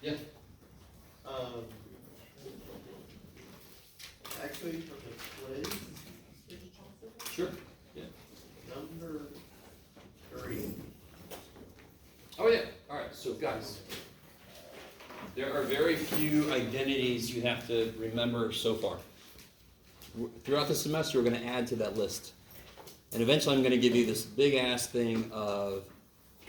Yeah. Um, actually, from the quiz, Sure. Yeah. number 3. Oh yeah. All right. So guys, there are very few identities you have to remember so far. Throughout the semester, we're going to add to that list. And eventually I'm going to give you this big ass thing of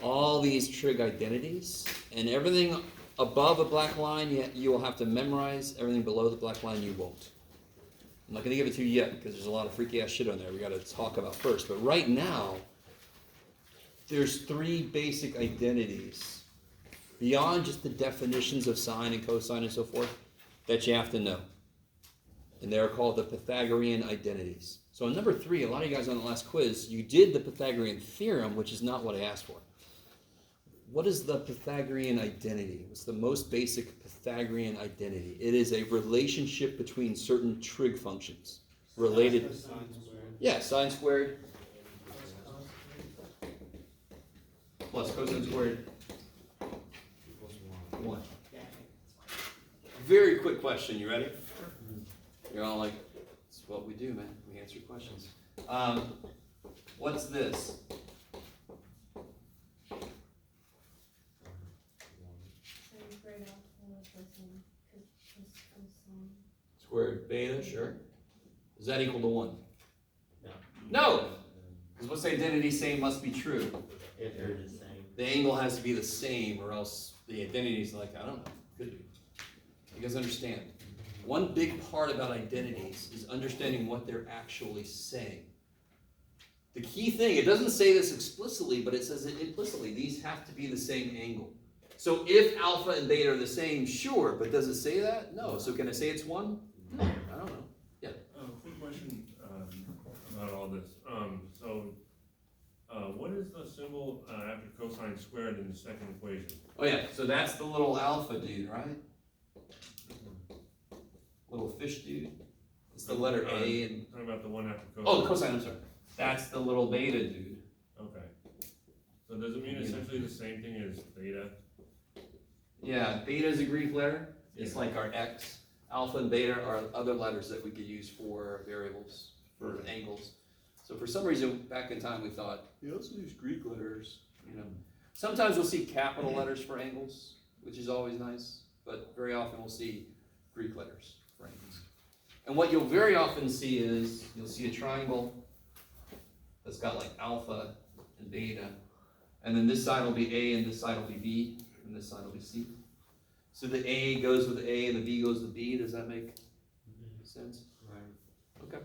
all these trig identities, and everything above a black line you will have to memorize, everything below the black line you won't. I'm not going to give it to you yet because there's a lot of freaky ass shit on there we got to talk about first. But right now, there's 3 basic identities beyond just the definitions of sine and cosine and so forth that you have to know. And they're called the Pythagorean identities. So in number 3, a lot of you guys on the last quiz, you did the Pythagorean theorem, which is not what I asked for. What is the Pythagorean identity? What's the most basic Pythagorean identity? It is a relationship between certain trig functions. Related. Yeah, sine squared. Plus cosine squared. 1. Very quick question. You ready? You're all like, it's what we do, man. We answer questions. What's this? Squared beta, sure. Is that equal to 1? No. No! Because what's the identity saying must be true? If they're the same. The angle has to be the same, or else the identity is like, I don't know, could be. You guys understand? One big part about identities is understanding what they're actually saying. The key thing, it doesn't say this explicitly, but it says it implicitly. These have to be the same angle. So if alpha and beta are the same, sure, but does it say that? No. So can I say it's 1? No, I don't know. Yeah. Quick question about all this. What is the symbol after cosine squared in the second equation? Oh yeah, so that's the little alpha dude, right? Little fish dude. It's the letter A and... Talking about the one after cosine. Oh, the cosine, I'm sorry. That's the little beta dude. Okay. So does it mean essentially the same thing as beta? Yeah, beta is a Greek letter. It's like our x. Alpha and beta are other letters that we could use for variables, for angles. So for some reason, back in time, we thought, yeah, let's use Greek letters. You know, sometimes we'll see capital letters for angles, which is always nice, but very often we'll see Greek letters for angles. And what you'll very often see is, you'll see a triangle that's got like alpha and beta, and then this side will be A, and this side will be B, and this side will be C. So the A goes with the A, and the B goes with the B. Does that make sense? Right. Okay.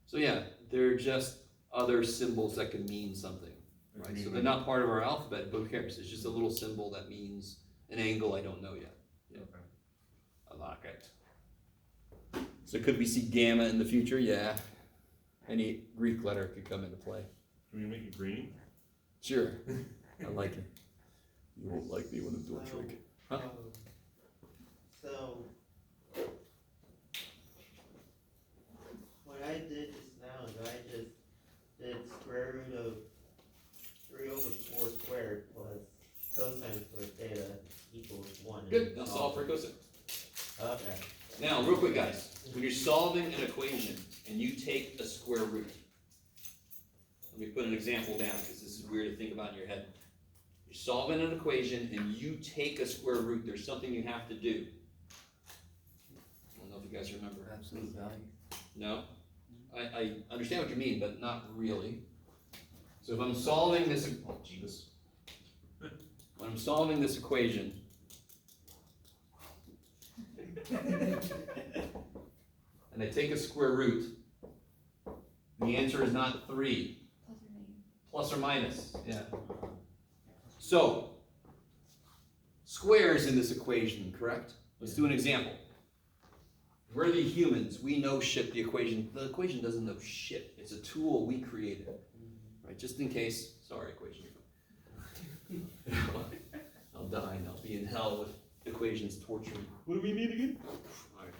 So yeah, they're just other symbols that can mean something, right? So they're not part of our alphabet, but who cares? It's just a little symbol that means an angle I don't know yet. Yeah. Okay. I like it. So could we see gamma in the future? Yeah. Any Greek letter could come into play. Can we make it green? Sure. I like it. You won't like me when I'm doing trig. Huh? So, what I did just now is I just did square root of 3 over 4 squared plus cosine squared theta equals 1. Good. Now solve for cosine. Okay. Now, real quick, guys. When you're solving an equation and you take a square root, let me put an example down because this is weird to think about in your head. You're solving an equation and you take a square root. There's something you have to do. I don't know if you guys remember. Absolute value. No? I understand what you mean, but not really. So if I'm solving this, oh, Jeebus. When I'm solving this equation, and I take a square root, the answer is not 3. Plus or minus, yeah. So, squares in this equation, correct? Let's do an example. We're the humans, we know shit, the equation doesn't know shit. It's a tool we created, right? Just in case, sorry equation. I'll die and I'll be in hell with equations torturing. What do we need again? All right.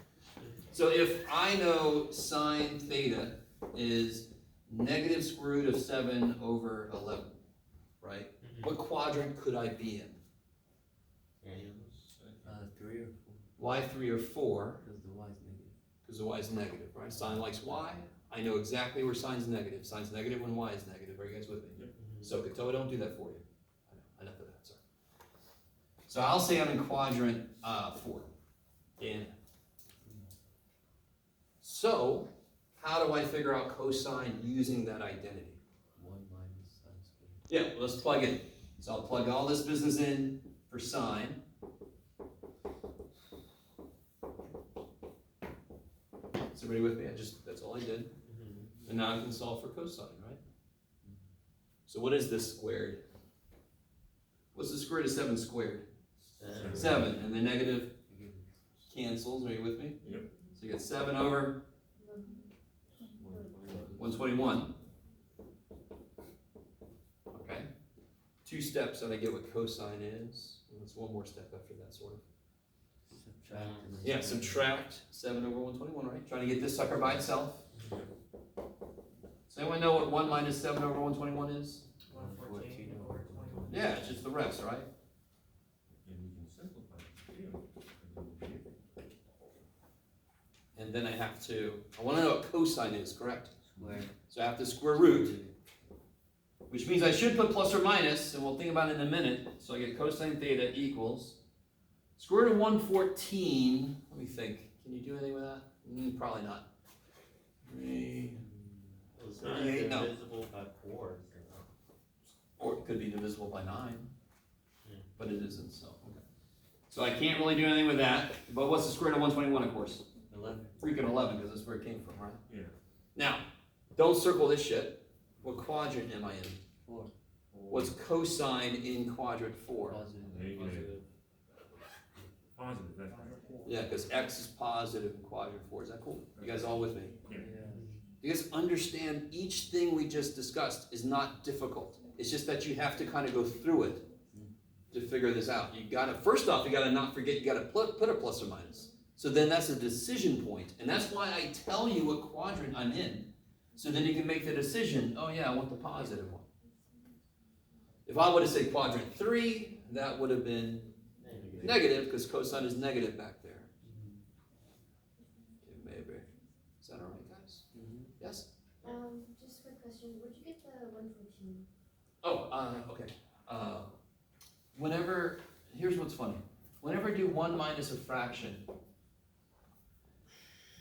So if I know sine theta is negative square root of 7 over 11, right? What quadrant could I be in? 3 or 4? y3 or 4, Because the y is negative. because the y is negative, right? Sine likes y. I know exactly where sine's negative. Sine's negative when y is negative. Are you guys with me? Yep. So Katoa don't do that for you. I know, enough of that, sorry. So I'll say I'm in quadrant 4. And so, how do I figure out cosine using that identity? 1 minus sine squared. Yeah, well, let's plug in. So I'll plug all this business in for sine. Is everybody with me? That's all I did. Mhm. And now I can solve for cosine, right? So what is this squared? What's the square root of 7 squared? 7, and the negative cancels. Are you with me? Yep. So you get 7 over 121. Okay. 2 steps and I get what cosine is. What's one more step after that, sort of? Subtract. and then Yeah, subtract 7 over 121, right? Trying to get this sucker by itself. Does anyone know what 1 minus 7 over 121 is? 114 over 21. Yeah, it's just the rest, right? And you can simplify it. And then I want to know what cosine is, correct? Square. So I have to square root, which means I should put plus or minus, and we'll think about it in a minute. So I get cosine theta equals square root of 114. Let me think. Can you do anything with that? Probably not. 3, Well, it's not 38, no. divisible by 4, so. or it could be divisible by 9, Yeah. but it isn't. So okay. So I can't really do anything with that. But what's the square root of 121? Of course, 11. freaking 11, because that's where it came from, right? Yeah. Now, don't circle this shit. What quadrant am I in? 4. What's cosine in quadrant 4? Positive. Negative. Positive, that's right. Yeah, because x is positive in quadrant 4. Is that cool? You guys all with me? Yeah. You guys understand each thing we just discussed is not difficult. It's just that you have to kind of go through it to figure this out. You gotta, first off, you gotta not forget, you gotta put a plus or minus. So then that's a decision point. And that's why I tell you what quadrant I'm in. So then you can make the decision, oh yeah, I want the positive one. If I would have said quadrant 3, that would have been negative, because cosine is negative back there. Okay, maybe. Is that all right, guys? Yes? Just a quick question. Where'd you get the 114? Oh, okay. Here's what's funny. Whenever I do 1 minus a fraction,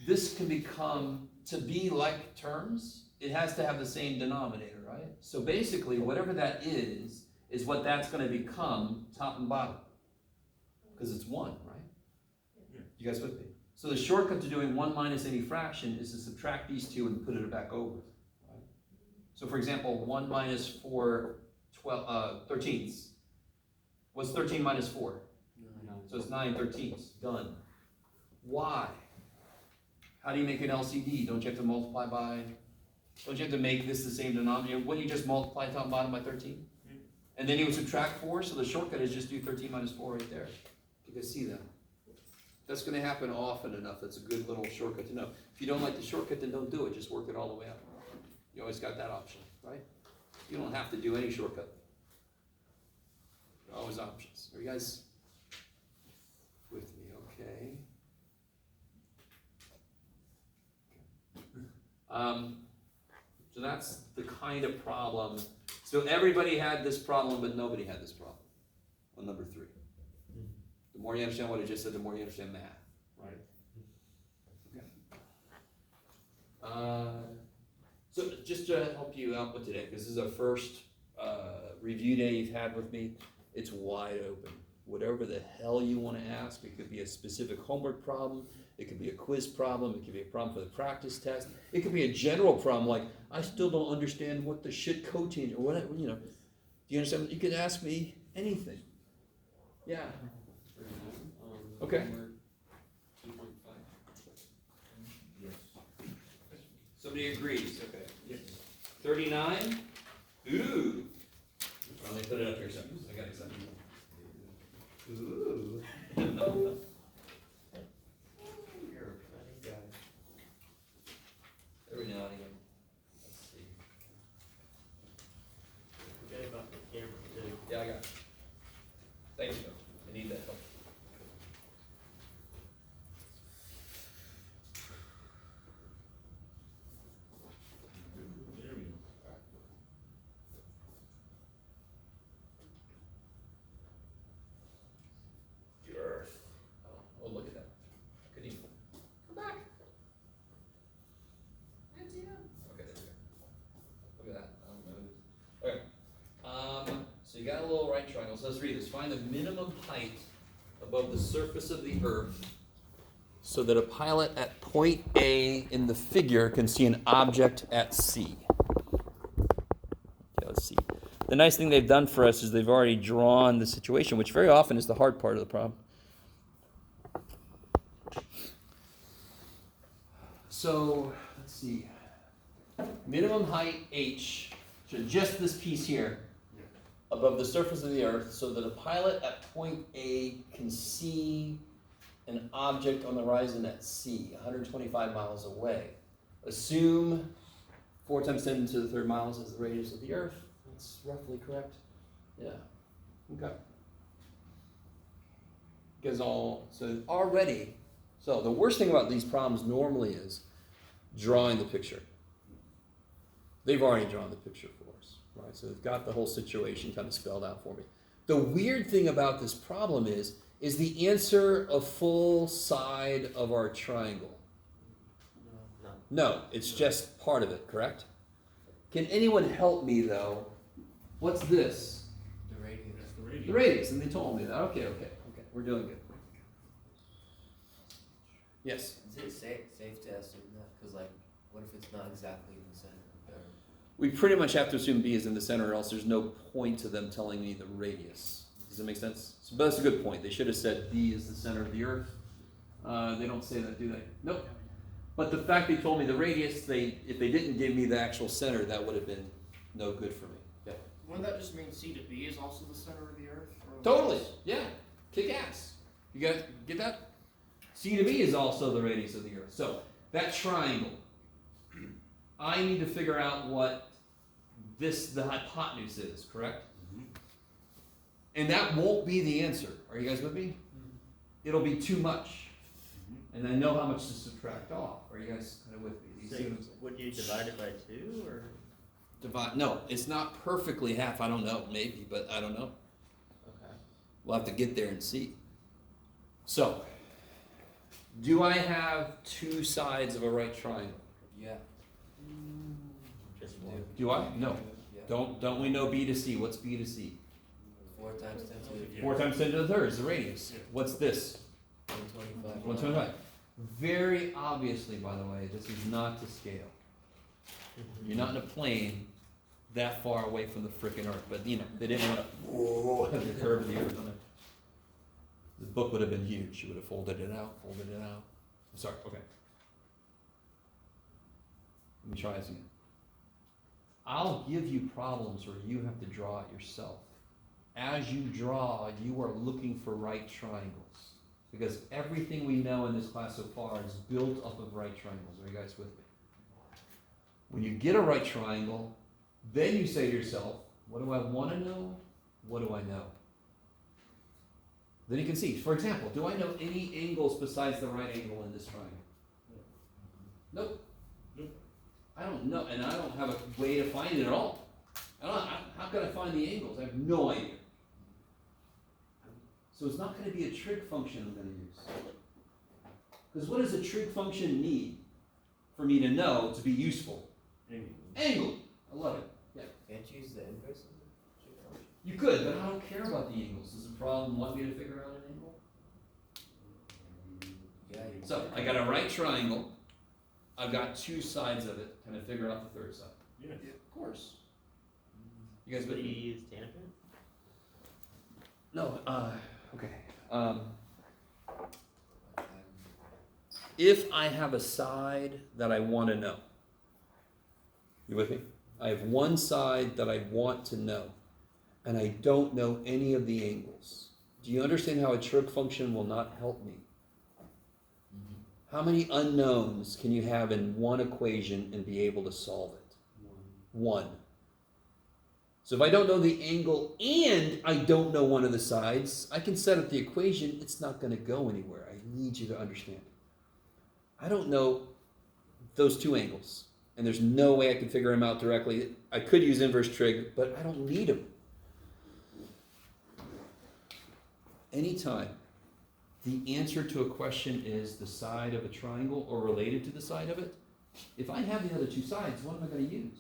this can become, to be like terms, it has to have the same denominator, right? So basically, whatever that is what that's going to become top and bottom. Because it's 1, right? Yeah. You guys with me? So the shortcut to doing 1 minus any fraction is to subtract these two and put it back over, right? So for example, 1 minus 4 13ths. What's 13 minus 4? So it's 9 13ths. Done. Why? How do you make an LCD? Don't you have to multiply by, don't you have to make this the same denominator? Wouldn't you just multiply top and bottom by 13? And then you would subtract 4, so the shortcut is just do 13 minus 4 right there. You guys see that? That's going to happen often enough. That's a good little shortcut to know. If you don't like the shortcut, then don't do it. Just work it all the way up. You always got that option, right? You don't have to do any shortcut. There are always options. Are you guys with me? Okay. So that's the kind of problem. So everybody had this problem, but nobody had this problem on number 3. The more you understand what I just said, the more you understand math, right? Okay. So just to help you out with today, because this is our first review day you've had with me, it's wide open. Whatever the hell you want to ask, it could be a specific homework problem, it could be a quiz problem, it could be a problem for the practice test, it could be a general problem like, I still don't understand what the shit cotangent, or whatever, you know. Do you understand? You can ask me anything. Yeah. Okay. Yes. Somebody agrees, okay. Yes. 39? Ooh. Well, let me put it up here so I got excited. Ooh. Okay. You're a funny guy. Every now and again. Let's see. Forget about the camera too. Yeah, I got it. Thank you, though. I need that help. you got a little right triangle. So let's read this. Find the minimum height above the surface of the Earth so that a pilot at point A in the figure can see an object at C. Okay, let's see. The nice thing they've done for us is they've already drawn the situation, which very often is the hard part of the problem. So, let's see. Minimum height H, so just this piece here, above the surface of the Earth, so that a pilot at point A can see an object on the horizon at C, 125 miles away. Assume 4 times 10 to the third miles is the radius of the Earth. That's roughly correct. Yeah. Okay. Because so the worst thing about these problems normally is drawing the picture. They've already drawn the picture for us, right? So they've got the whole situation kind of spelled out for me. The weird thing about this problem is the answer a full side of our triangle? No, it's just part of it, correct? Can anyone help me though? What's this? The radius. That's the radius. The radius, and they told me that. Okay, we're doing good. Yes? Is it safe to assume that? Because, like, what if it's not exactly in the center? Or We pretty much have to assume B is in the center, or else there's no point to them telling me the radius. Does that make sense? So, but that's a good point. They should have said B is the center of the Earth. They don't say that, do they? Nope. But the fact they told me the radius, if they didn't give me the actual center, that would have been no good for me. Yeah. Wouldn't that just mean C to B is also the center of the Earth? Or Totally. Yeah. Kick ass. You guys get that? C to B is also the radius of the Earth. So that triangle, I need to figure out what the hypotenuse is, correct? And that won't be the answer. Are you guys with me? It'll be too much. And I know how much to subtract off. Are you guys kind of with me? You So see what I'm saying? would you divide it by 2 or? No, it's not perfectly half. I don't know. Maybe, but I don't know. Okay. We'll have to get there and see. So, do I have 2 sides of a right triangle? yeah. Just one. Do I? No. Yeah. Don't we know B to C? What's B to C? 4 times 10 to the 4 times 10 to the third is the radius. What's this? 125. 125. Very obviously, by the way, this is not to scale. You're not in a plane that far away from the frickin' Earth, but they didn't want to have the curve of the Earth on it. The book would have been huge. You would have folded it out. I'm sorry, okay. Let me try this again. I'll give you problems where you have to draw it yourself. As you draw, you are looking for right triangles. Because everything we know in this class so far is built up of right triangles. Are you guys with me? When you get a right triangle, then you say to yourself, what do I want to know? What do I know? Then you can see, for example, do I know any angles besides the right angle in this triangle? Nope. I don't know, and I don't have a way to find it at all. How can I find the angles? I have no idea. So it's not going to be a trig function I'm going to use. Because what does a trig function need for me to know to be useful? Angle. I love it. Yeah. Can't you use the inverse of the trig function? You could, but I don't care about the angles. Does the problem want me to figure out an angle? Yeah. So I got a right triangle. I've got 2 sides of it. Can I figure out the third side? Yeah. Of course. You guys Would with you me? use tangent? No. Okay. If I have a side that I want to know, you with me? I have one side that I want to know, and I don't know any of the angles. Do you understand how a trig function will not help me? How many unknowns can you have in one equation and be able to solve it? One. So if I don't know the angle and I don't know one of the sides, I can set up the equation. It's not going to go anywhere. I need you to understand. I don't know those 2 angles, and there's no way I can figure them out directly. I could use inverse trig, but I don't need them. Anytime the answer to a question is the side of a triangle or related to the side of it, if I have the other 2 sides, what am I going to use?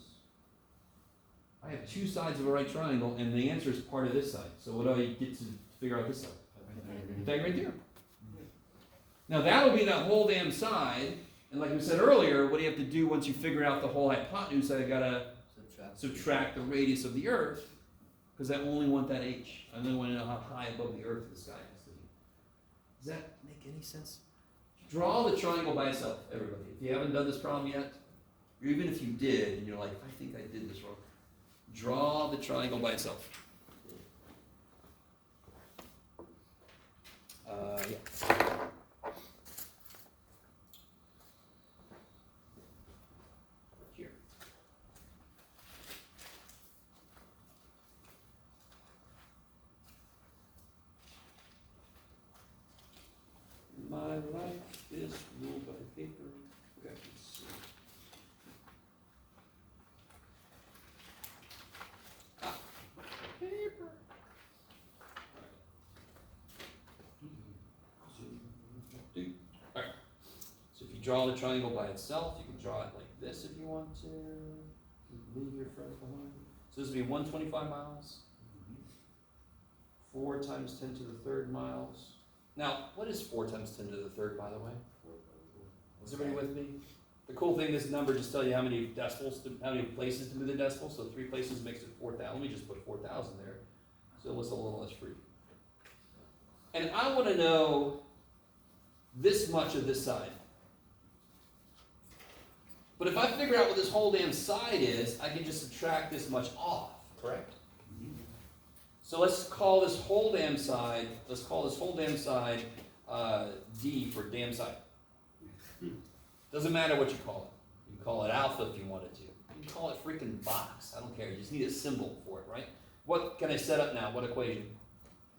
I have two sides of a right triangle, and the answer is part of this side. So what do I get to figure out this side? Pythagorean theorem. Now that'll be that whole damn side, and like we said earlier, what do you have to do once you figure out the whole hypotenuse? I gotta subtract the radius of the Earth, because I only want that h. I only want to know how high above the Earth the sky has to be. Does that make any sense? Draw the triangle by itself, everybody. If you haven't done this problem yet, or even if you did, and you're like, I think I did this wrong, draw the triangle by itself. Yeah. Here. My life is ruled by paper. Okay, let's see. Paper. Alright. So if you draw the triangle by itself, you can draw it like this if you want to. You can leave your friends behind. So this would be 125 miles. 4 times 10 to the third miles. Now, what is 4 times 10 to the third, by the way? Is everybody with me? The cool thing, this number just tells you how many decimals, how many places to move the decimal. So 3 places makes it 4,000. Let me just put 4,000 there, so it's a little less free. And I want to know this much of this side. But if I figure out what this whole damn side is, I can just subtract this much off, correct? So let's call this whole damn side, D for damn side. Doesn't matter what you call it. You can call it alpha if you wanted to. You can call it freaking box. I don't care. You just need a symbol for it, right? What can I set up now? What equation?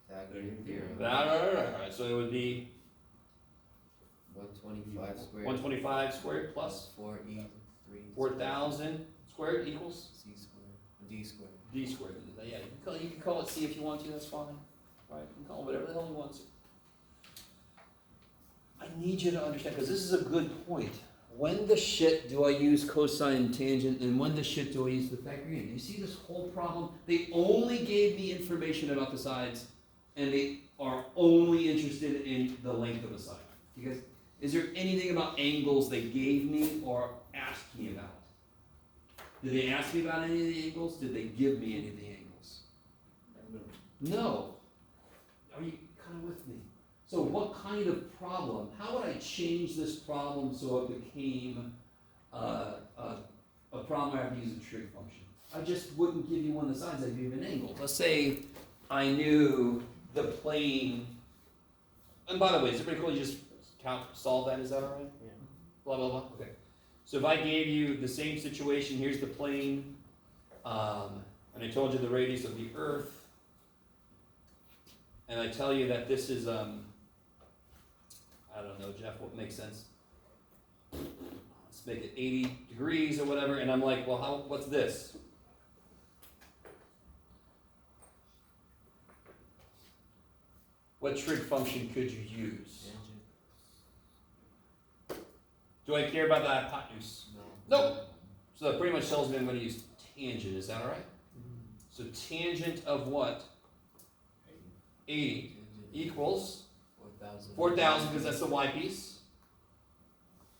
Pythagorean theorem. Alright, so it would be 125 squared. 125 squared plus 4e 3. 4,000 squared equals C squared. D squared. D squared. Yeah, you can call it C if you want to, that's fine. Right? You can call it whatever the hell you want to. I need you to understand, because this is a good point. When the shit do I use cosine tangent, and when the shit do I use Pythagorean? Do you see this whole problem? They only gave me information about the sides, and they are only interested in the length of a side. Because is there anything about angles they gave me or asked me about? Did they ask me about any of the angles? Did they give me any of the angles? No. Are you kind of with me? So what kind of problem? How would I change this problem so it became a problem I have to use a trig function? I just wouldn't give you one of the sides, I'd give you an angle. Let's say I knew the plane, and by the way, is it pretty cool you just solve that, is that all right? Yeah. Blah, blah, blah, okay. So if I gave you the same situation, here's the plane, and I told you the radius of the Earth, and I tell you that this is, I don't know, Jeff, what makes sense? Let's make it 80 degrees or whatever, and I'm like, well, what's this? What trig function could you use? Tangent. Do I care about the hypotenuse? No. Nope. So that pretty much tells me I'm going to use tangent, is that all right? So tangent of what? 80 Tangent equals 4,000. 4,000, because that's the y piece,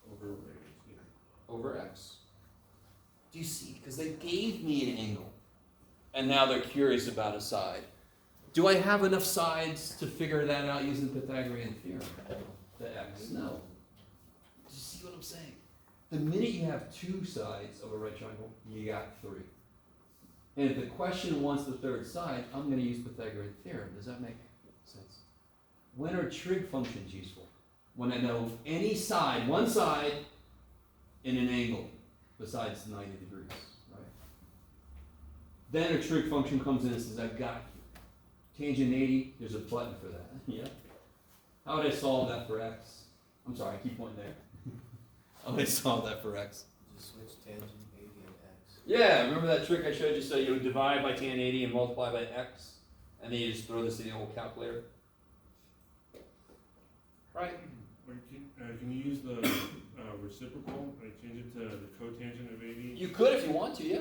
Over over x. Do you see? Because they gave me an angle, and now they're curious about a side. Do I have enough sides to figure that out using Pythagorean theorem? The x? No. Do you see what I'm saying? The minute you have 2 sides of a right triangle, you got 3. And if the question wants the third side, I'm going to use Pythagorean theorem. Does that make sense? When are trig functions useful? When I know any side, one side, in an angle besides 90 degrees, right? Then a trig function comes in and says, I've got you. Tangent 80, there's a button for that. Yeah. How would I solve that for x? I'm sorry, I keep pointing there. How would I solve that for x? Just switch tangent 80 and x. Yeah, remember that trick I showed you? So you would divide by tan 80 and multiply by x, and then you just throw this in the old calculator. Right? Or can you use the reciprocal, like change it to the cotangent of 80? You could if you want to, yeah.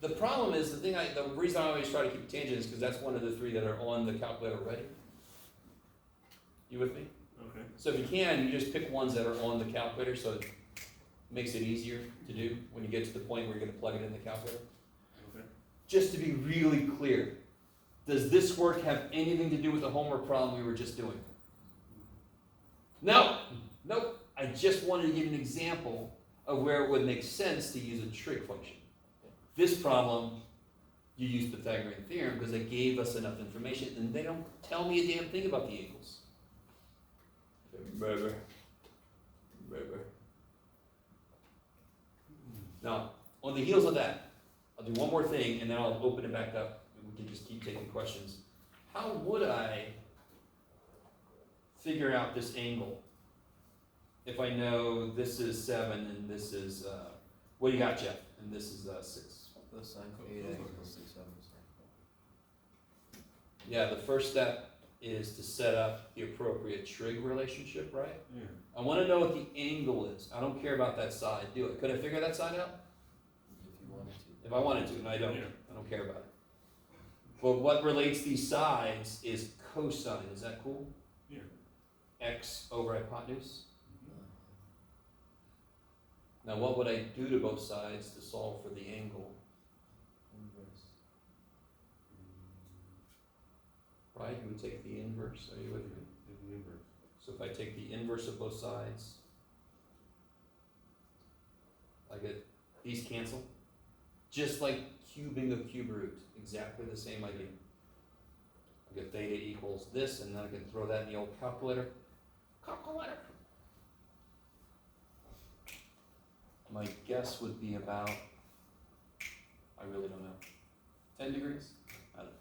The problem is, the reason I always try to keep a tangent is because that's one of the three that are on the calculator already. You with me? Okay. So if you can, you just pick ones that are on the calculator, so it makes it easier to do when you get to the point where you're gonna plug it in the calculator. Okay. Just to be really clear, does this work have anything to do with the homework problem we were just doing? No, nope. I just wanted to give an example of where it would make sense to use a trig function. This problem, you use Pythagorean theorem because they gave us enough information and they don't tell me a damn thing about the angles. Now, on the heels of that, I'll do one more thing and then I'll open it back up and we can just keep taking questions. How would I figure out this angle if I know this is 7 and this is, what do you got, Jeff? And this is 6. Cosine theta equals 6 over. Yeah, the first step is to set up the appropriate trig relationship, right? Yeah. I want to know what the angle is. I don't care about that side. Do it. Could I figure that side out? If you wanted to. If I wanted to, and I don't. Yeah. I don't care about it. But what relates these sides is cosine. Is that cool? Yeah. X over hypotenuse. Now, what would I do to both sides to solve for the angle? Inverse. Right? You would take the inverse. Are you with me? The inverse. So if I take the inverse of both sides, I get these cancel. Just like cubing a cube root. Exactly the same idea. I get theta equals this, and then I can throw that in the old calculator. Calculator! My guess would be about, I really don't know, 10 degrees? I don't know.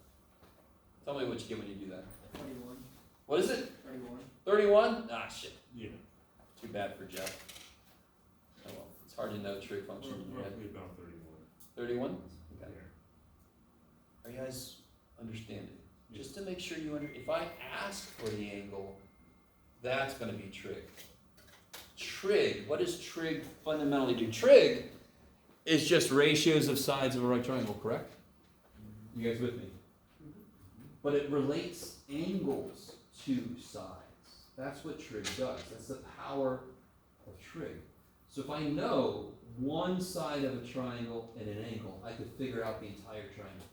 Tell me what you get when you do that. 31. What is it? 31. 31? Ah, shit. Yeah. Too bad for Jeff. Oh well, it's hard to know trig function in your head. Roughly about 31. 31? Okay. Yeah. Are you guys understanding? Just to make sure you if I ask for the angle, that's gonna be trig. Trig, what does trig fundamentally do? Trig is just ratios of sides of a right triangle, correct? You guys with me? But it relates angles to sides. That's what trig does. That's the power of trig. So if I know one side of a triangle and an angle, I could figure out the entire triangle.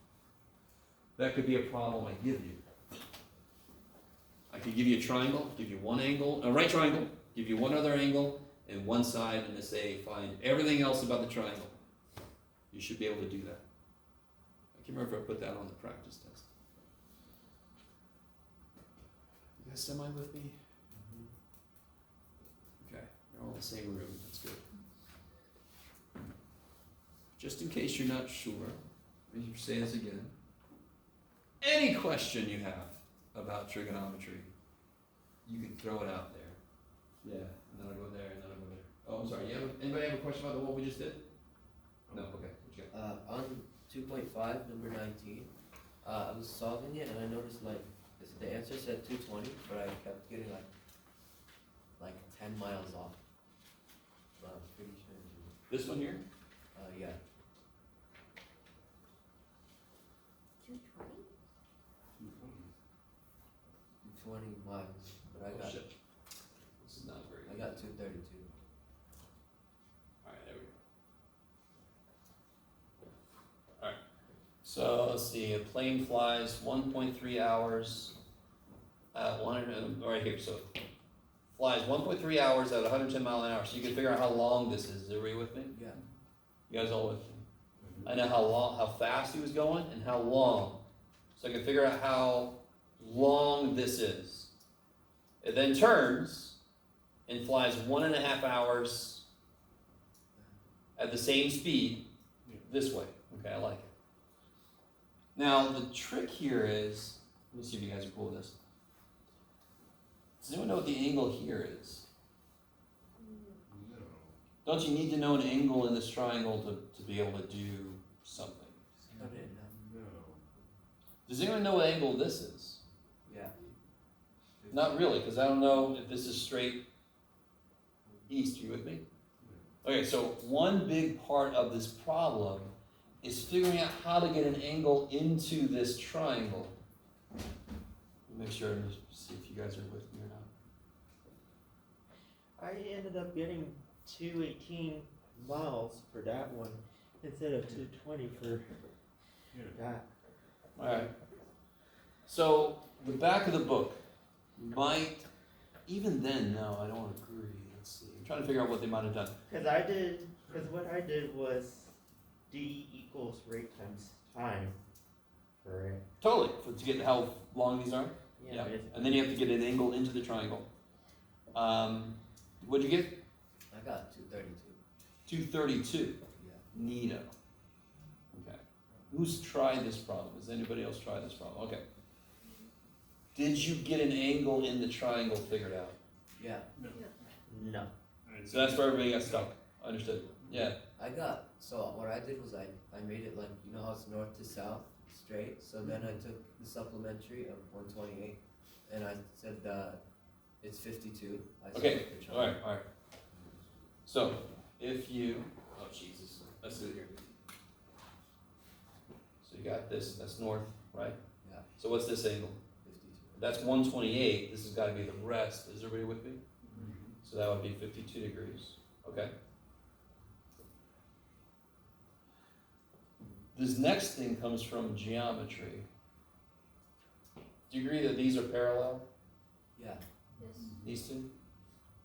That could be a problem I give you. I could give you a triangle, give you one angle, a right triangle, give you one other angle and one side, and to say find everything else about the triangle. You should be able to do that. I can't remember if I put that on the practice test. You guys semi with me? Okay, you're all in the same room. That's good. Just in case you're not sure, let me say this again. Any question you have about trigonometry, you can throw it out there. Yeah, and then I'll go there, and then I'll go there. Oh, I'm sorry. Anybody have a question about what we just did? No. Okay. What you got? On 2.5, number 19, I was solving it and I noticed the answer said 220, but I kept getting like 10 miles off. So I'm pretty sure. This one here? Yeah. 220? 220 miles, but I got shit. This is not very I good. got 232. All right, there we go. All right. So let's see. A plane flies 1.3 hours at right here. So flies 1.3 hours at 110 miles an hour. So you can figure out how long this is. Is everybody with me? Yeah. You guys all with me? I know how fast he was going and how long. So I can figure out how long this is. It then turns and flies 1.5 hours at the same speed this way. Okay, I like it. Now the trick here is, let me see if you guys are cool with this. Does anyone know what the angle here is? No. Don't you need to know an angle in this triangle to be able to do something? Cut it now. No. Does anyone know what angle this is? Yeah. Not really, because I don't know if this is straight east. Are you with me? Okay, so one big part of this problem is figuring out how to get an angle into this triangle. Make sure and see if you guys are with me or not. I ended up getting 218 miles for that one instead of 220 for Yeah. that. Alright. So, the back of the book might, even then, no, I don't agree. Let's see. I'm trying to figure out what they might have done. Because what I did was D equals rate times time for it. Totally, to get how long these are. Yeah. basically. And then you have to get an angle into the triangle. What'd you get? I got 232. 232. Yeah. Neato. Okay. Who's tried this problem? Has anybody else tried this problem? Okay. Did you get an angle in the triangle figured out? Yeah. No. So that's where everybody got stuck. Understood. Yeah. So what I did was I made it like, you know how it's north to south, straight? So then I took the supplementary of 128 and I said it's 52. I Okay. split the triangle. Alright. So, if you, oh Jesus, let's do it here. So you got this, that's north, right? Yeah. So what's this angle? 52. That's 128, this has gotta be the rest, is everybody with me? So that would be 52 degrees, okay? This next thing comes from geometry. Do you agree that these are parallel, Yeah. Yes. these two?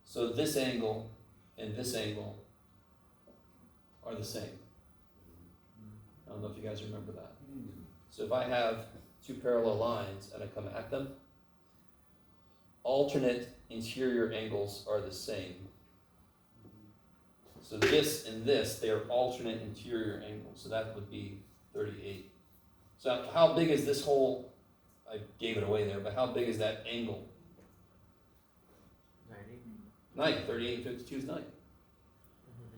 So this angle and this angle are the same. I don't know if you guys remember that. So if I have two parallel lines and I come at them, alternate interior angles are the same. So this and this, they are alternate interior angles. So that would be 38. So how big is this whole, I gave it away there, but how big is that angle? 90. 90, 38 and 52 is 90.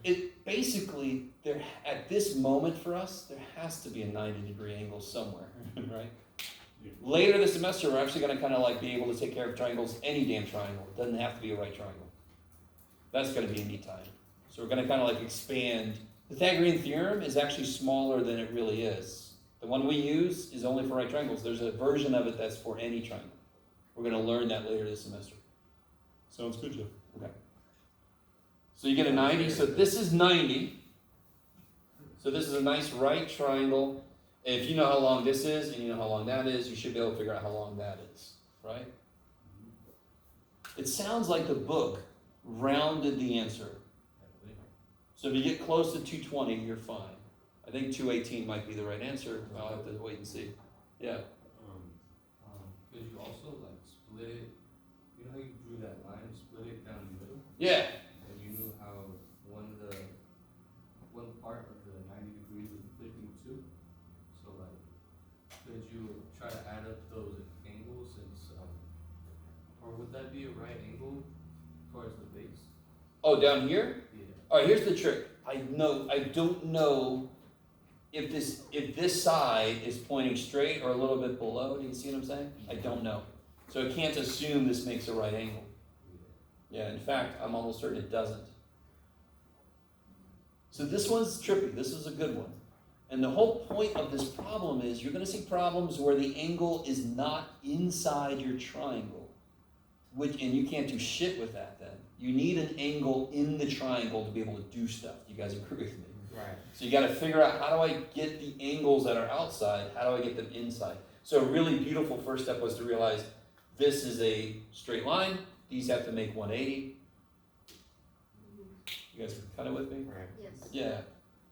It basically, there at this moment for us, there has to be a 90-degree angle somewhere, right? Yeah. Later this semester, we're actually going to kind of like be able to take care of triangles, any damn triangle. It doesn't have to be a right triangle. That's going to be a neat time. So we're going to kind of like expand. The Pythagorean theorem is actually smaller than it really is. The one we use is only for right triangles. There's a version of it that's for any triangle. We're going to learn that later this semester. Sounds good, Jeff. Okay. So you get a 90. So this is 90. So this is a nice right triangle. If you know how long this is and you know how long that is, you should be able to figure out how long that is, right? It sounds like the book rounded the answer. So if you get close to 220, you're fine. I think 218 might be the right answer. I'll have to wait and see. Yeah. Could you also like split it? You know how you drew that line, split it down the middle, Yeah. and you knew how one part of the 90 degrees was flipping too. So like, could you try to add up those angles since, or would that be a right angle towards the base? Oh, down here? Yeah. All right, here's the trick. I don't know if this side is pointing straight or a little bit below. Do you see what I'm saying? I don't know. So I can't assume this makes a right angle. Yeah, in fact, I'm almost certain it doesn't. So this one's trippy. This is a good one. And the whole point of this problem is you're going to see problems where the angle is not inside your triangle. And you can't do shit with that then. You need an angle in the triangle to be able to do stuff. You guys agree with me? Right. So you got to figure out, how do I get the angles that are outside? How do I get them inside? So a really beautiful first step was to realize this is a straight line. These have to make 180. You guys kind of with me? Right. Yes. Yeah.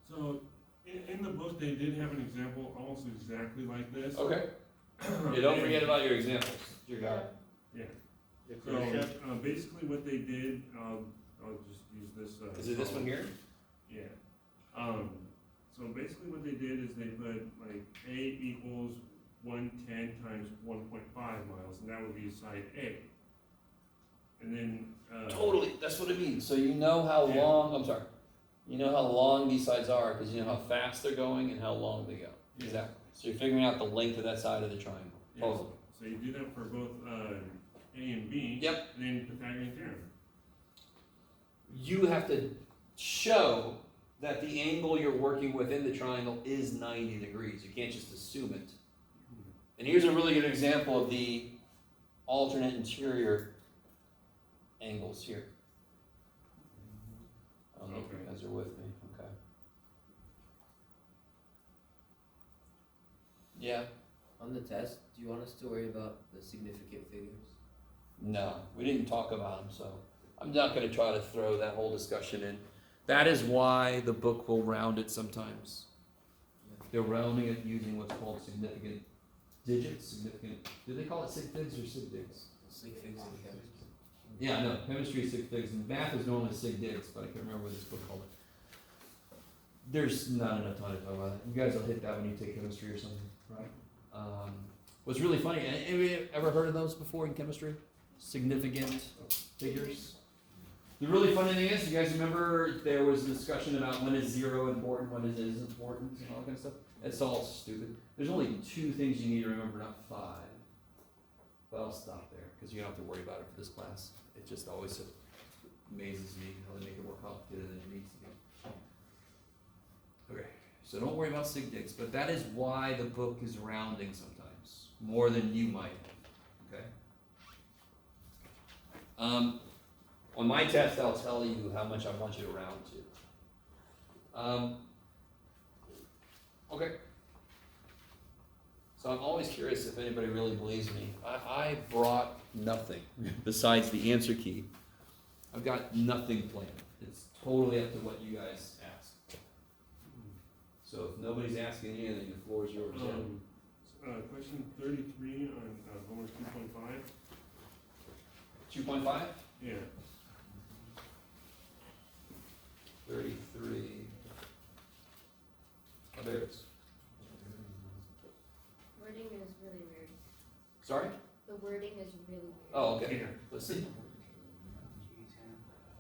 So, in the book, they did have an example almost exactly like this. Okay. Yeah, don't forget about your examples. You got it. So, basically what they did, I'll just use this. Is it this one here? Yeah. So basically what they did is they put like A equals 110 times 1.5 miles, and that would be side A. And then, Totally. That's what it means. So you know how Yeah. long, I'm sorry. You know how long these sides are because you know how fast they're going and how long they go. Yeah. Exactly. So you're figuring out the length of that side of the triangle. yeah, Totally. so you do that for both A and B. Yep. And then Pythagorean theorem. You have to show that the angle you're working with in the triangle is 90 degrees. You can't just assume it. And here's a really good example of the alternate interior angles here. I don't know if you guys are with me. Okay. Yeah. On the test, do you want us to worry about the significant figures? No, we didn't talk about them, so I'm not going to try to throw that whole discussion in. That is why the book will round it sometimes. They're rounding it using what's called significant digits. Significant. Do they call it sig figs or sig digs? Sig figs and chemistry. Yeah, no. Chemistry is sig figs, and math is normally sig digs, but I can't remember what this book called it. There's not enough time to talk about it. You guys will hit that when you take chemistry or something, right? What's really funny. Anybody ever heard of those before in chemistry? Significant figures. The really funny thing is, you guys remember there was a discussion about when is 0 important, when is isn't important, and all that kind of stuff? It's all stupid. There's only 2 things you need to remember, not 5. But I'll stop there, because you don't have to worry about it for this class. It just always amazes me how they make it more complicated than it needs to be. Okay, so don't worry about sig digs, but that is why the book is rounding sometimes, more than you might have, okay? On my test, I'll tell you how much I want you to round to. Okay. So I'm always curious if anybody really believes me. I brought nothing besides the answer key. I've got nothing planned. It's totally up to what you guys ask. So if nobody's asking anything, the floor is yours. Question 33 on homework 2.5. 2.5? Yeah. 33. Oh, there it is. Wording is really weird. Sorry? The wording is really weird. Oh, okay. Yeah. Let's see.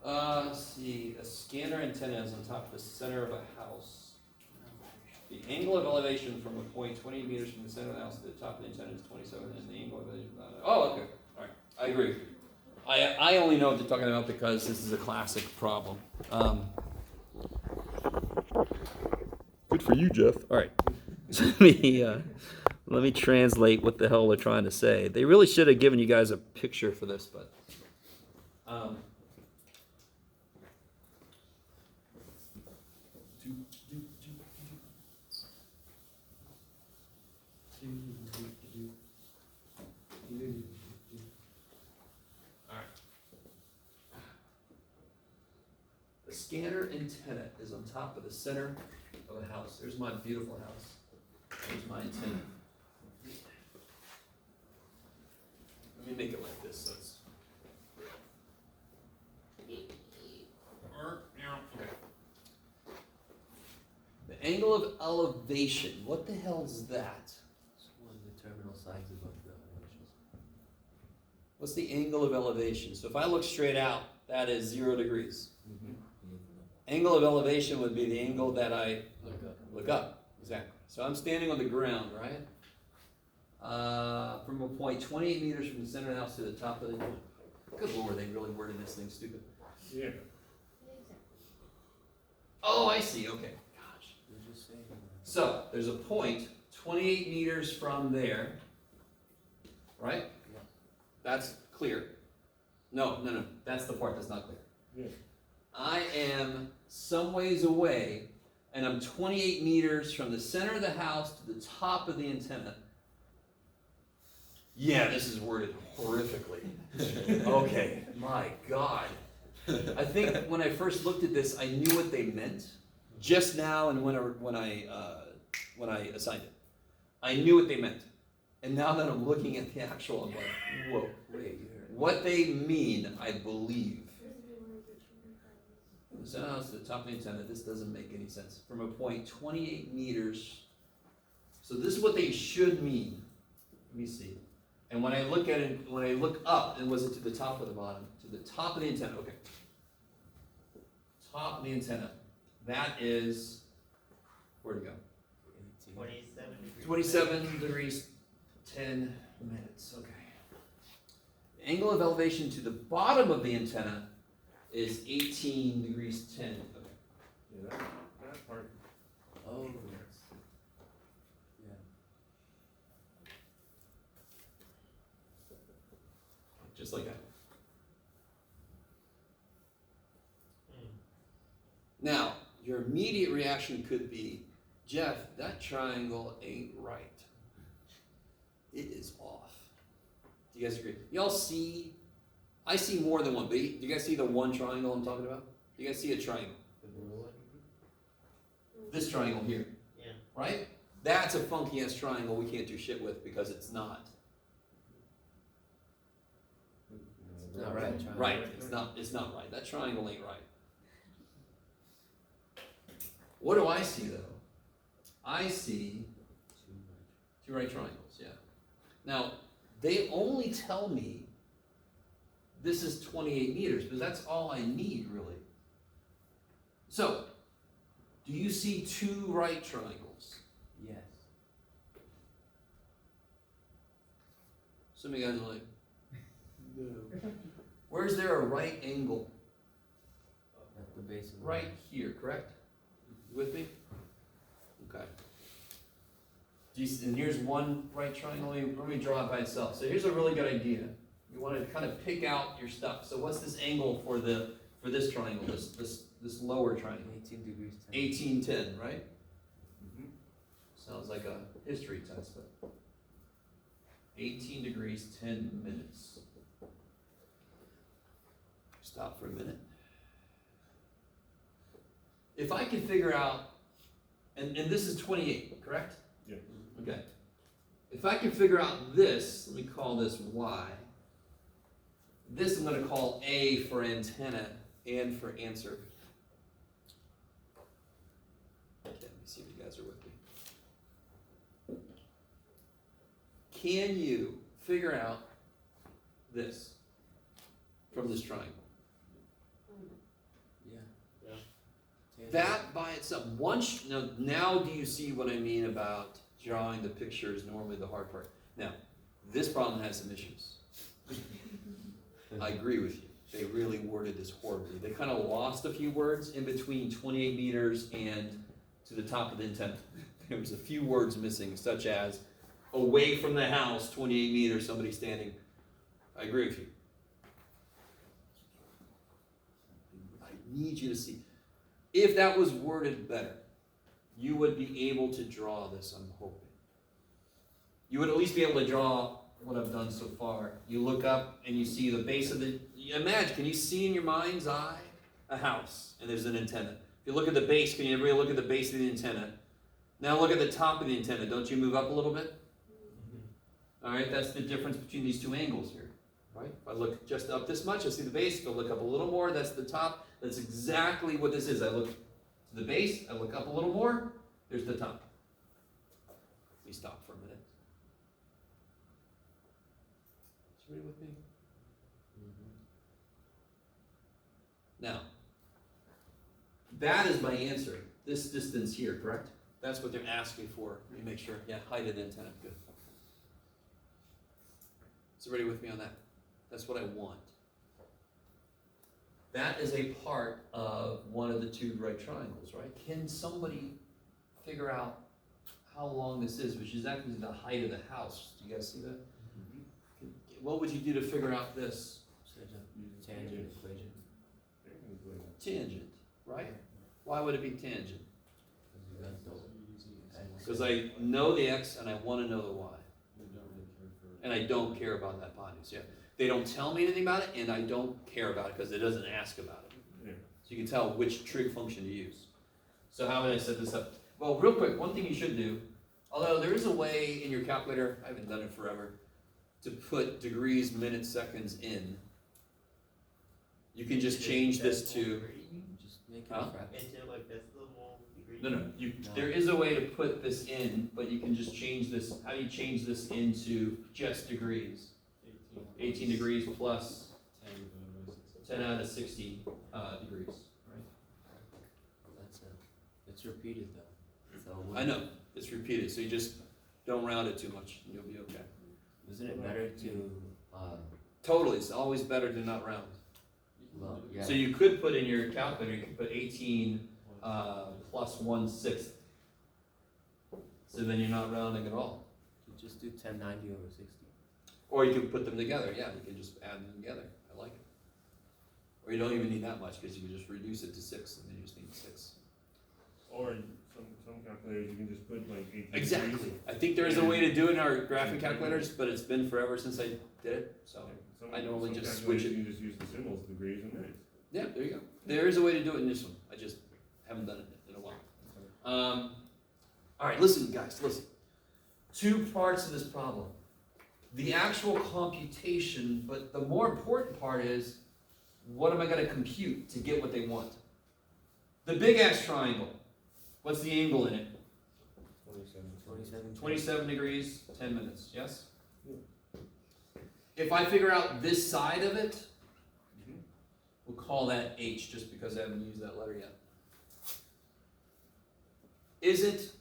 Let's see. A scanner antenna is on top of the center of a house. The angle of elevation from a point 20 meters from the center of the house to the top of the antenna is 27, and the angle of elevation. Oh, okay. All right. I agree. I only know what they're talking about because this is a classic problem. Good for you, Jeff. All right. So let me translate what the hell they're trying to say. They really should have given you guys a picture for this, but the scanner antenna is on top of the center of a house. There's my beautiful house. There's my antenna. Let me make it like this so it's. Okay. The angle of elevation. What the hell is that? It's one of the terminal sides above the initials. What's the angle of elevation? So if I look straight out, that is 0 degrees. Angle of elevation would be the angle that I look up. Exactly. So I'm standing on the ground, right? From a point 28 meters from the center of the house to the top of the. Good Lord, they really worded this thing stupid. Yeah. Exactly. Oh, I see. Okay. Gosh. You're just saying. So there's a point 28 meters from there, right? Yeah. That's clear. No. That's the part that's not clear. Yeah. I am some ways away, and I'm 28 meters from the center of the house to the top of the antenna. Yeah, this is worded horrifically. Okay, my God. I think when I first looked at this, I knew what they meant. Just now, and when I assigned it, I knew what they meant. And now that I'm looking at the actual, I'm like, whoa. Wait, What they mean, I believe. From the center of the house to the top of the antenna, this doesn't make any sense. From a point 28 meters. So this is what they should mean. Let me see. And when I look at it, when I look up, and was it to the top or the bottom? To the top of the antenna, okay. Top of the antenna. That is, where'd it go? 27 degrees. 27 degrees, 10 minutes, okay. The angle of elevation to the bottom of the antenna is 18 degrees, 10, okay. Yeah, that part. Oh, that's, yeah. Just like that. Now, your immediate reaction could be, Jeff, that triangle ain't right. It is off. Do you guys agree? Y'all see, I see more than one, but do you guys see the one triangle I'm talking about? Do you guys see a triangle? The blue one? This triangle here. Yeah. Right? That's a funky ass triangle we can't do shit with because it's not. Not right, trying. Right. It's not right. That triangle ain't right. What do I see though? I see two right triangles, yeah. Now, they only tell me this is 28 meters, but that's all I need really. So, do you see two right triangles? Yes. Some of you guys are like, no. Where's there a right angle? At the base of the Right here, correct? You with me? Okay. Do you see, and here's one right triangle. Let me draw it by itself. So here's a really good idea. You want to kind of pick out your stuff. So what's this angle for this triangle? This lower triangle. 18 degrees. 1810, right? Mm-hmm. Sounds like a history test, but 18 degrees 10 minutes. Stop for a minute. If I can figure out, and this is 28, correct? Yeah. Okay. If I can figure out this, let me call this Y. This I'm going to call A for antenna and for answer. Okay, let me see if you guys are with me. Can you figure out this from this triangle? Yeah. That by itself, now do you see what I mean about drawing the picture is normally the hard part? Now, this problem has some issues. I agree with you. They really worded this horribly. They kind of lost a few words in between 28 meters and to the top of the antenna. There was a few words missing, such as away from the house, 28 meters, somebody standing. I agree with you. I need you to see. If that was worded better, you would be able to draw this, I'm hoping. You would at least be able to draw what I've done so far. You look up and you see the base of the, imagine, can you see in your mind's eye a house and there's an antenna? If you look at the base, can you everybody look at the base of the antenna? Now look at the top of the antenna. Don't you move up a little bit? All right, that's the difference between these two angles here, right? If I look just up this much, I see the base. If I look up a little more, that's the top. That's exactly what this is. I look to the base, I look up a little more, there's the top. Let me stop for a minute. Is everybody with me? Now, that is my answer. This distance here, correct? That's what they're asking for. Let me make sure. Yeah, height of the antenna. Good. Is everybody with me on that? That's what I want. That is a part of one of the two right triangles, right? Can somebody figure out how long this is, which is actually the height of the house? Do you guys see that? What would you do to figure out this? Tangent equation. Tangent, right? Why would it be tangent? Because I know the x and I want to know the y. And I don't care about that hypotenuse, yeah. They don't tell me anything about it, and I don't care about it because it doesn't ask about it. Yeah. So you can tell which trig function to use. So how would I set this up? Well, real quick, one thing you should do, although there is a way in your calculator, I haven't done it forever, to put degrees, minutes, seconds in. You can just change this to, Just make it Huh? fraction. Into like decimal degree. no, there is a way to put this in, but you can just change this. How do you change this into just degrees? 18 degrees plus 10 out of 60 degrees, right? It's repeated though. So I know, it's repeated, so you just don't round it too much, and you'll be okay. Isn't it better to, Totally, it's always better to not round. well, yeah. So you could put in your calculator, you could put 18 plus 1/6. So then you're not rounding at all. You just do 1090 over 60. Or you can put them together, yeah, you can just add them together, I like it. Or you don't even need that much, because you can just reduce it to 6, and then you just need 6. Or in some calculators, you can just put like 18 Exactly, degrees. I think there is a way to do it in our graphic calculators, but it's been forever since I did it, so. Some- I normally some just switch calculators, it. You can just use the symbols, degrees, and minutes. Yeah, there you go. There is a way to do it in this one, I just haven't done it in a while. Alright, listen guys, listen. 2 parts of this problem. The actual computation, but the more important part is, what am I gonna compute to get what they want? The big ass triangle, what's the angle in it? 27. 27 degrees, 10 minutes, yes? If I figure out this side of it, we'll call that H, just because I haven't used that letter yet. Isn't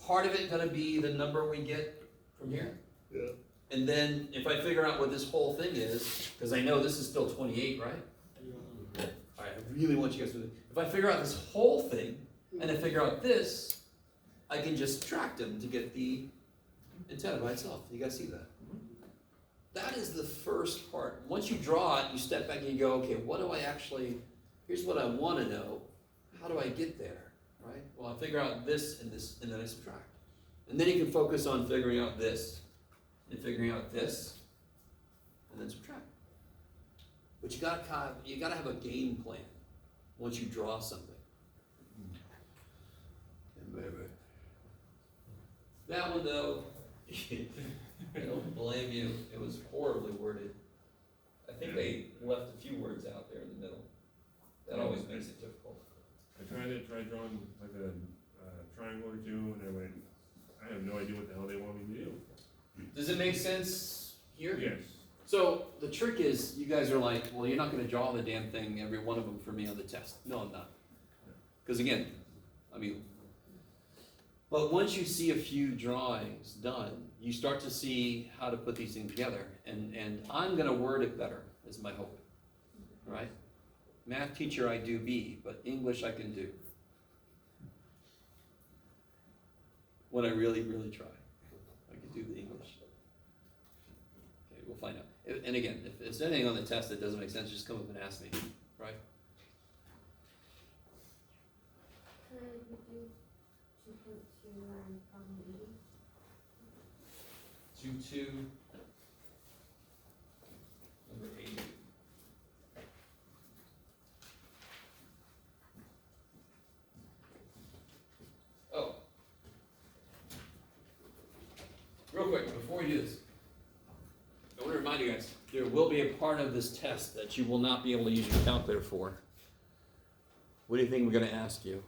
part of it gonna be the number we get from here? Yeah. And then if I figure out what this whole thing is, because I know this is still 28, right? Alright, I really want you guys to, if I figure out this whole thing, and I figure out this, I can just subtract them to get the antenna by itself. You guys see that? That is the first part. Once you draw it, you step back and you go, okay, what do I actually, here's what I want to know. How do I get there, right? Well, I figure out this, and then I subtract. And then you can focus on figuring out this, and figuring out this, and then subtract. But you gotta have a game plan once you draw something. That one though, I don't blame you. It was horribly worded. I think they left a few words out there in the middle. That always makes it difficult. I tried drawing like a triangle or two, and I went, I have no idea what the hell they want me to do. Does it make sense here? Yes. So the trick is, you guys are like, well, you're not going to draw the damn thing, every one of them for me on the test. No, I'm not. Because again, I mean, but once you see a few drawings done, you start to see how to put these things together. And I'm going to word it better, is my hope. Right? Math teacher I do be, but English I can do. When I really, really try. I can do the English. Okay, we'll find out. And again, if there's anything on the test that doesn't make sense, just come up and ask me, right? Could we do 2.2 and problem 80? 2-2, number 80. Oh. Real quick, before we do this, I want to remind you guys, there will be a part of this test that you will not be able to use your calculator for. What do you think we're going to ask you?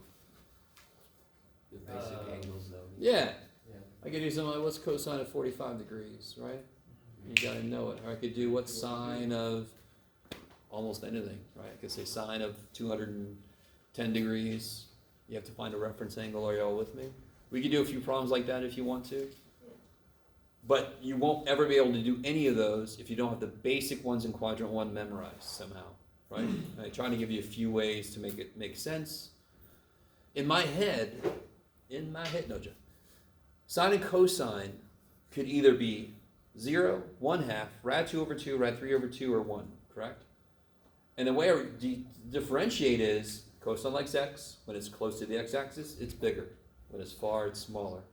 The basic angles though. Yeah. Yeah. I could do something like, what's cosine of 45 degrees, right? You gotta know it. Or I could do what's sine of almost anything, right? I could say sine of 210 degrees. You have to find a reference angle. Are you all with me? We could do a few problems like that if you want to. But you won't ever be able to do any of those if you don't have the basic ones in quadrant 1 memorized somehow, right? I'm trying to give you a few ways to make it make sense. In my head, no joke. Sine and cosine could either be 0, 1/2, rad 2 over 2, rad 3 over 2, or 1, correct? And the way I differentiate is cosine likes x. When it's close to the x-axis, it's bigger. When it's far, it's smaller.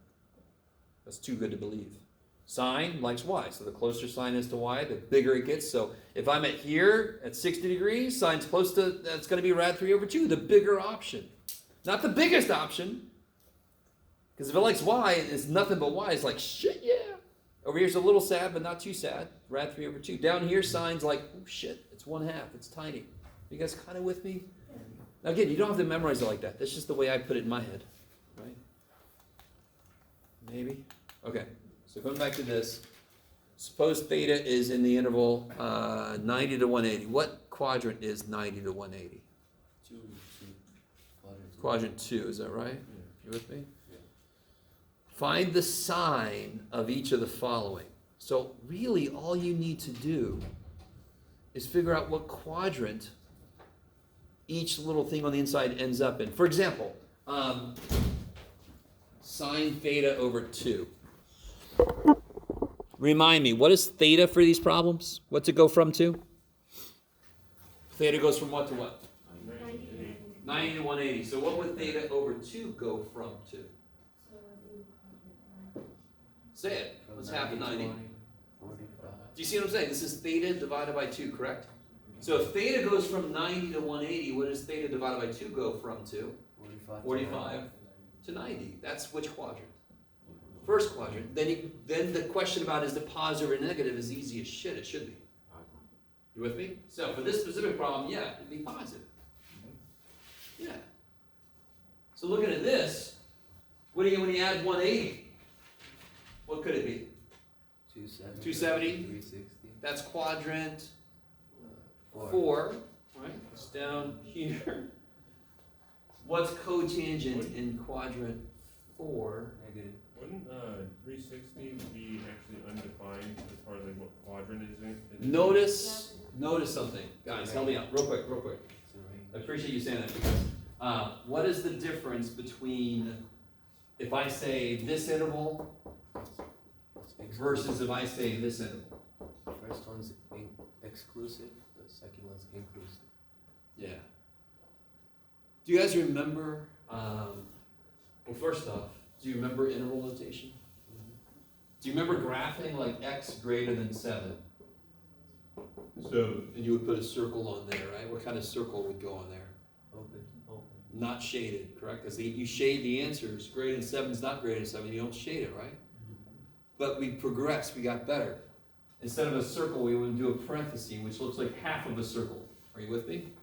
That's too good to believe. Sine likes y, so the closer sine is to y, the bigger it gets. So if I'm at here at 60 degrees, sine's close to, that's going to be rad 3 over 2, the bigger option. Not the biggest option, because if it likes y, it's nothing but y. It's like, shit, yeah. Over here's a little sad, but not too sad. Rad 3 over 2. Down here, sine's like, oh shit, it's 1/2. It's tiny. You guys kind of with me? Now again, you don't have to memorize it like that. That's just the way I put it in my head, right? Maybe? Okay, so going back to this. Suppose theta is in the interval 90 to 180. What quadrant is 90 to 180? Quadrant 2, is that right? You with me? Find the sine of each of the following. So really all you need to do is figure out what quadrant each little thing on the inside ends up in. For example, Sine theta over 2. Remind me, what is theta for these problems? What's it go from to? Theta goes from what to what? 90 to 180. So what would theta over 2 go from to? Say it. What's half of 90? 45. Do you see what I'm saying? This is theta divided by 2, correct? So if theta goes from 90 to 180, what does theta divided by 2 go from to? 45 to 90. That's which quadrant? First quadrant. Then the question about is it positive or negative is easy as shit. It should be. You with me? So for this specific problem, yeah, it'd be positive. Yeah. So looking at this, what do you get when you add 180? What could it be? 270. 270? 360. That's quadrant 4. 4, right? It's down here. What's cotangent in quadrant 4? Negative. Wouldn't 360 be actually undefined as far as like what quadrant is in? Notice something. Guys, help me out real quick. It's a range. I appreciate you saying that because what is the difference between if I say this interval versus if I say this interval? The first one's exclusive, the second one's inclusive. Yeah. Do you guys remember, well, first off, do you remember interval notation? Do you remember graphing like x greater than 7? So, and you would put a circle on there, right? What kind of circle would go on there? Open. Not shaded, correct? Because you shade the answers. Greater than 7 is not greater than 7. You don't shade it, right? But we progressed. We got better. Instead of a circle, we would do a parenthesis, which looks like half of a circle. Are you with me?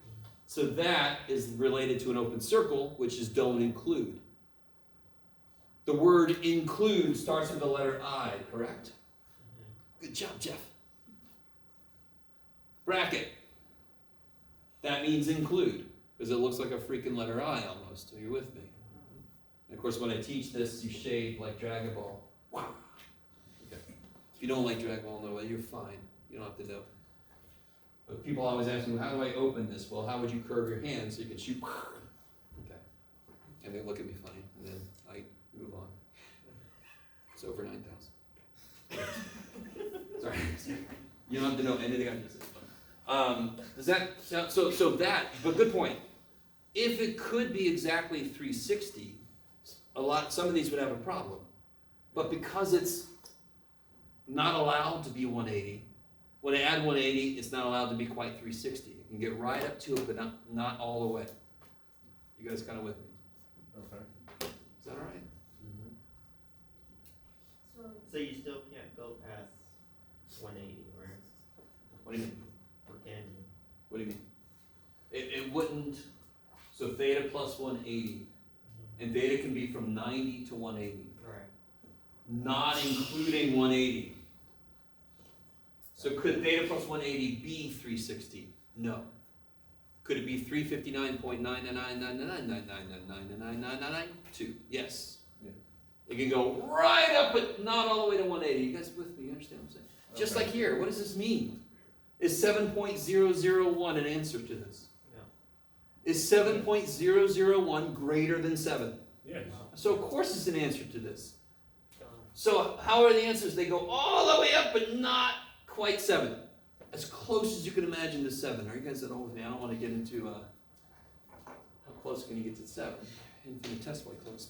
So that is related to an open circle, which is don't include. The word include starts with the letter I, correct? Good job, Jeff. Bracket. That means include, because it looks like a freaking letter I almost. Are you with me? And of course, when I teach this, you shade like Dragon Ball. Wow. Okay. If you don't like Dragon Ball, no, you're fine. You don't have to know. But people always ask me, how do I open this? Well, how would you curve your hand so you can shoot? Okay. And they look at me funny, and then I move on. It's over 9,000. Sorry. You don't have to know anything I just said. Does that sound, so that, but good point. If it could be exactly 360, some of these would have a problem. But because it's not allowed to be 180, when I add 180, it's not allowed to be quite 360. It can get right up to it, but not all the way. You guys kind of with me? Okay. Is that all right? So you still can't go past 180, right? What do you mean? Or can you? What do you mean? It wouldn't, so theta plus 180, and theta can be from 90 to 180, Right. not including 180. So could theta plus 180 be 360? No. Could it be 359.999999999999992? Yes. Yeah. It can go right up, but not all the way to 180. You guys with me? You understand what I'm saying? Just Okay. like here, what does this mean? Is 7.001 an answer to this? No. Is 7.001 greater than 7? Yes. So of course it's an answer to this. So how are the answers? They go all the way up, but not quite 7. As close as you can imagine to 7. Are you guys at all with me? I don't want to get into how close can you get to 7? Infinitesimally close.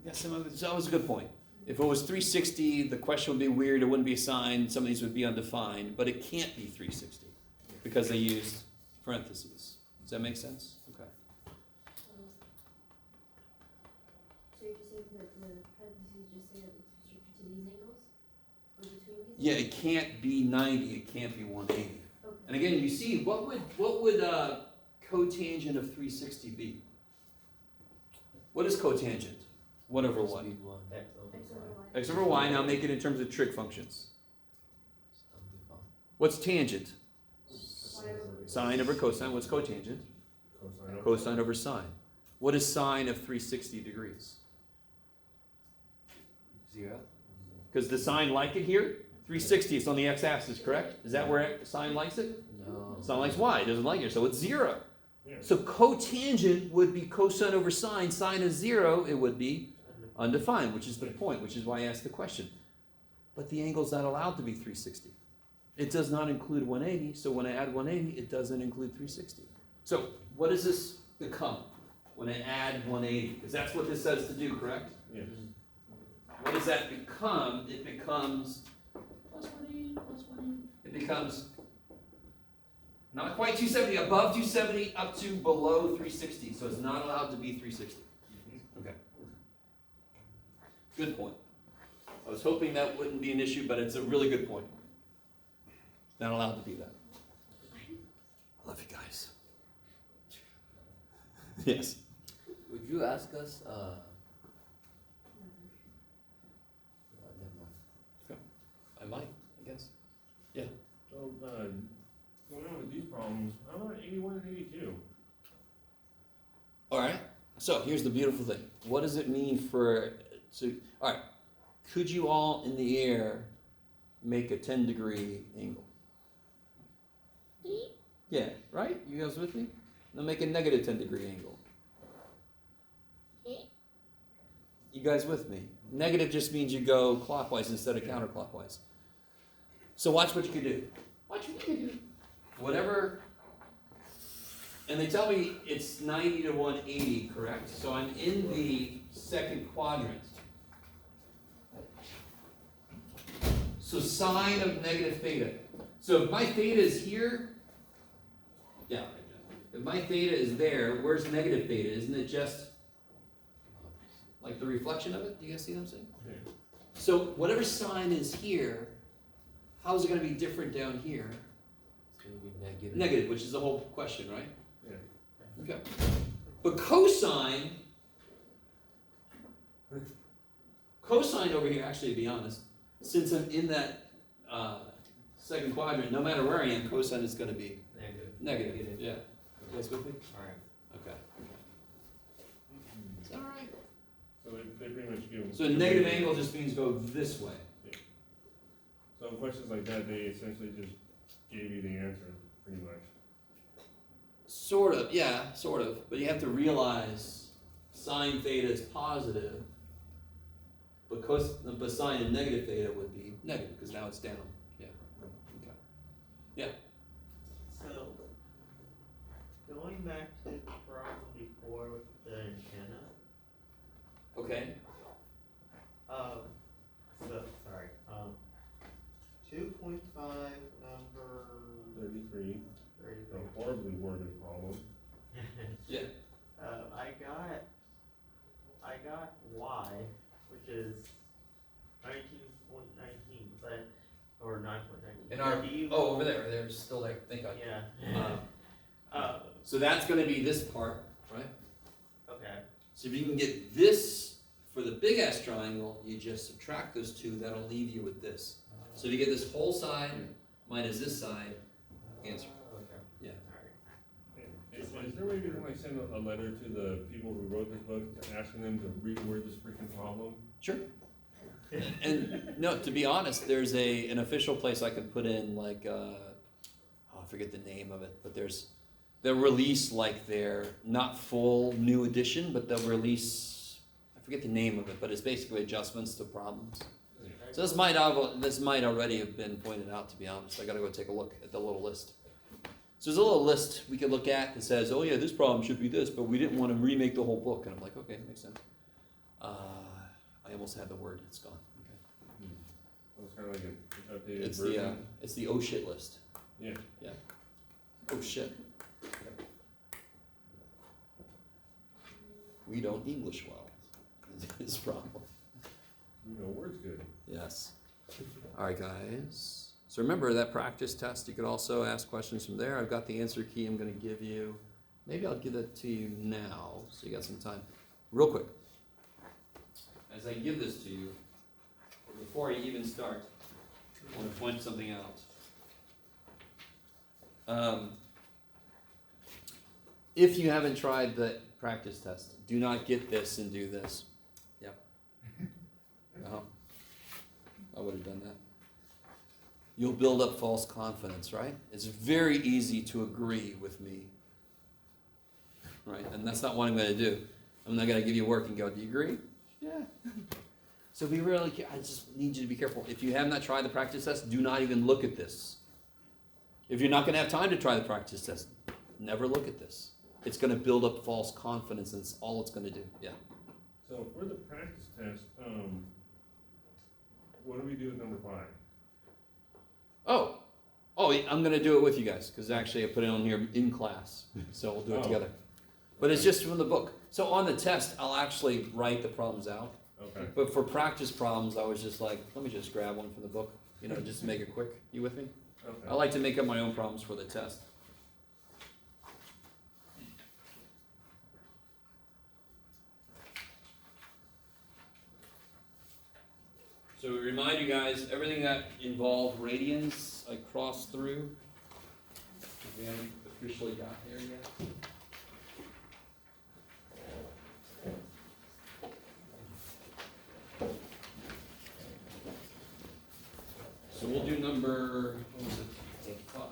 Yeah, that was a good point. If it was 360, the question would be weird. It wouldn't be assigned. Some of these would be undefined. But it can't be 360 because they used parentheses. Does that make sense? Okay. So you're just saying that the parentheses just say that it's restricted to these angles? Or between these? Yeah, it can't be 90. It can't be 180. Okay. And again, you see, what would cotangent of 360 be? What is cotangent? 1 over what? Speed 1. X over X over Y. Y. X over y. Now make it in terms of trig functions. Undefined. What's tangent? Y over- Sine over cosine. What's cotangent? Cosine of Cosine over sine. What is sine of 360 degrees? 0. Because the sine like it here? 360, it's on the x-axis, correct? Is that where sine likes it? No. Sine likes y, it doesn't like it, so it's 0. Yeah. So cotangent would be cosine over sine. Sine is 0, it would be undefined, which is the point, which is why I asked the question. But the angle's not allowed to be 360. It does not include 180, so when I add 180, it doesn't include 360. So what does this become when I add 180? Because that's what this says to do, correct? Yes. What does that become? It becomes plus 180, plus 180. It becomes not quite 270, above 270, up to below 360. So it's not allowed to be 360. Okay. Good point. I was hoping that wouldn't be an issue, but it's a really good point. Not allowed to be that. I love you guys. Yes. Would you ask us, never mind. I might, I guess. So, going on with these problems, how about 81 and 82? All right. So here's the beautiful thing. What does it mean for, so, all right. Could you all in the air make a 10-degree angle? Yeah, right? You guys with me? Now make a negative 10-degree angle. You guys with me? Negative just means you go clockwise instead of counterclockwise. So watch what you can do. Watch what you can do. Whatever, and they tell me it's 90 to 180, correct? So I'm in the second quadrant. So sine of negative theta. So if my theta is here, yeah, if my theta is there, where's negative theta? Isn't it just like the reflection of it? Do you guys see what I'm saying? Yeah. So whatever sine is here, how is it going to be different down here? It's gonna be negative. Negative, which is the whole question, right? Yeah. Okay. But cosine over here, actually, to be honest, since I'm in that second quadrant, no matter where I am, cosine is going to be negative. Yeah. You guys with me? Alright. Okay. It's all right. So they pretty much give. So a negative angle just means go this way. So in questions like that, they essentially just gave you the answer, pretty much. Sort of, yeah, sort of. But you have to realize sine theta is positive, but but sine and negative theta would be negative because now it's down. Yeah. Okay. Yeah. So, going back to the problem before with the antenna, Okay. so, sorry, 2.5 number 33, 30. a horribly worded problem. Yeah. I got Y, which is 19.19, but, or 9.19. In our Do you- over there. There's still there. Thank God. Yeah. So that's going to be this part, right? Okay. So if you can get this for the big ass triangle, you just subtract those two. That'll leave you with this. So if you get this whole side minus this side, answer. Okay. Yeah. Alright. Is there a way we can like send a letter to the people who wrote this book asking them to reword this freaking problem? Sure. And no, to be honest, there's an official place I could put in like I forget the name of it, but they'll release like their not full new edition, but they'll release, I forget the name of it, but it's basically adjustments to problems. So this might already have been pointed out, to be honest. I gotta go take a look at the little list. So there's a little list we could look at that says, oh yeah, this problem should be this, but we didn't want to remake the whole book. And I'm like, okay, makes sense. I almost had the word, it's gone. Okay. So it's kind of like an updated It's version. it's the oh shit list. Yeah. Yeah. Oh shit. We don't English well. Is his problem. You know, words good. Yes. All right, guys. So remember that practice test. You could also ask questions from there. I've got the answer key I'm going to give you. Maybe I'll give that to you now, so you got some time. Real quick. As I give this to you, before I even start, I want to point something out. If you haven't tried the practice test, do not get this and do this. Yep. No. I would have done that. You'll build up false confidence, right? It's very easy to agree with me right? And that's not what I'm gonna do. I'm not gonna give you work and go, do you agree? Yeah. So be really, I just need you to be careful. If you have not tried the practice test, do not even look at this. If you're not gonna have time to try the practice test, never look at this. It's gonna build up false confidence, and it's all it's gonna do, yeah. So for the practice test, what do we do with number 5? Oh, I'm gonna do it with you guys, because actually I put it on here in class, so we'll do it Oh. together. But it's just from the book. So on the test, I'll actually write the problems out. Okay. But for practice problems, I was just like, let me just grab one from the book, just to make it quick. You with me? I Okay. like to make up my own problems for the test. So we remind you guys, everything that involved radians, I crossed through. We haven't officially got there yet. So we'll do number, what was it, 5?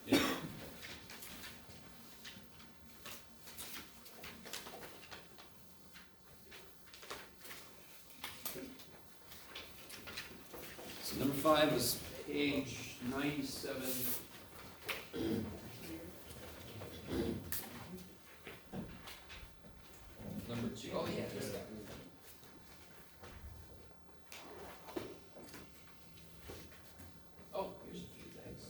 Yeah. So number 5 is page 97. Number 2. Oh yeah, there's that. Oh, here's a few things.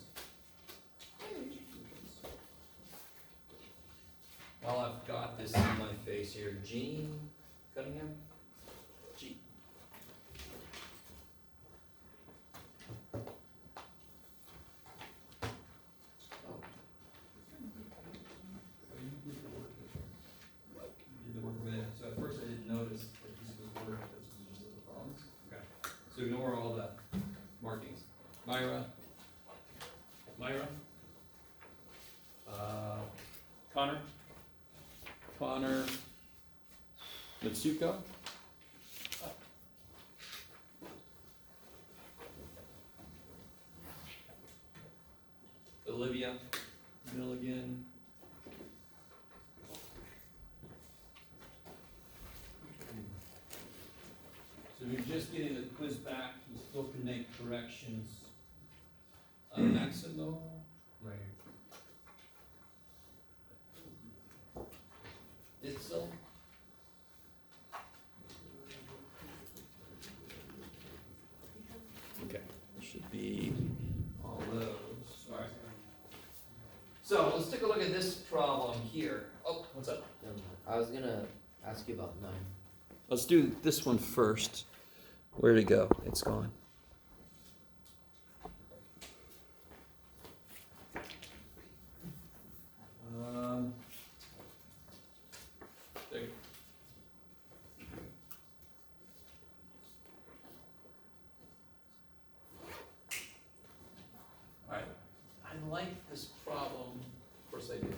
While I've got this in my face here, Gene Cunningham? Gene. Oh. You did the work with it. So at first I didn't notice that this was work, this was just little problems. Okay. So ignore all the markings. Myra? Connor? Connor Mitsuko? Olivia Milligan? So you're just getting the quiz back, you still can make corrections. Maximo? Right here. Itzel? Okay, it should be all those, alright. So, let's take a look at this problem here. Oh, what's up? I was gonna ask you about 9. Let's do this one first. Where'd it go? It's gone. There. Alright, I like this problem. Of course I do.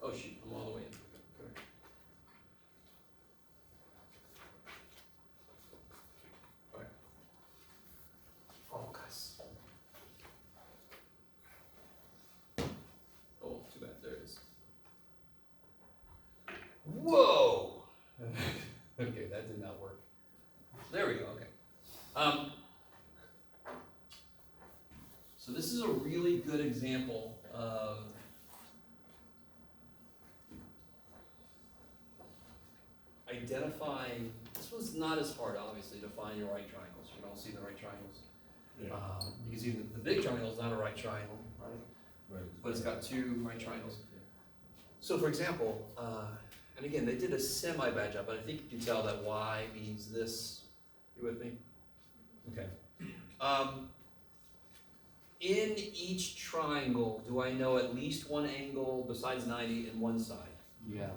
Oh shoot, I'm all the way in. Okay. Alright. Focus. Oh, too bad, there it is. Whoa! Okay, that did not work. There we go, okay. So this is a really good example of identifying, this one's not as hard, obviously, to find your right triangles. You can all see the right triangles. Yeah. You can see the big triangle is not a right triangle, right? Right. But it's got 2 right triangles. So for example, and again, they did a semi-bad job, but I think you can tell that Y means this. You with me? Okay. In each triangle, do I know at least one angle besides 90 and one side? Yeah.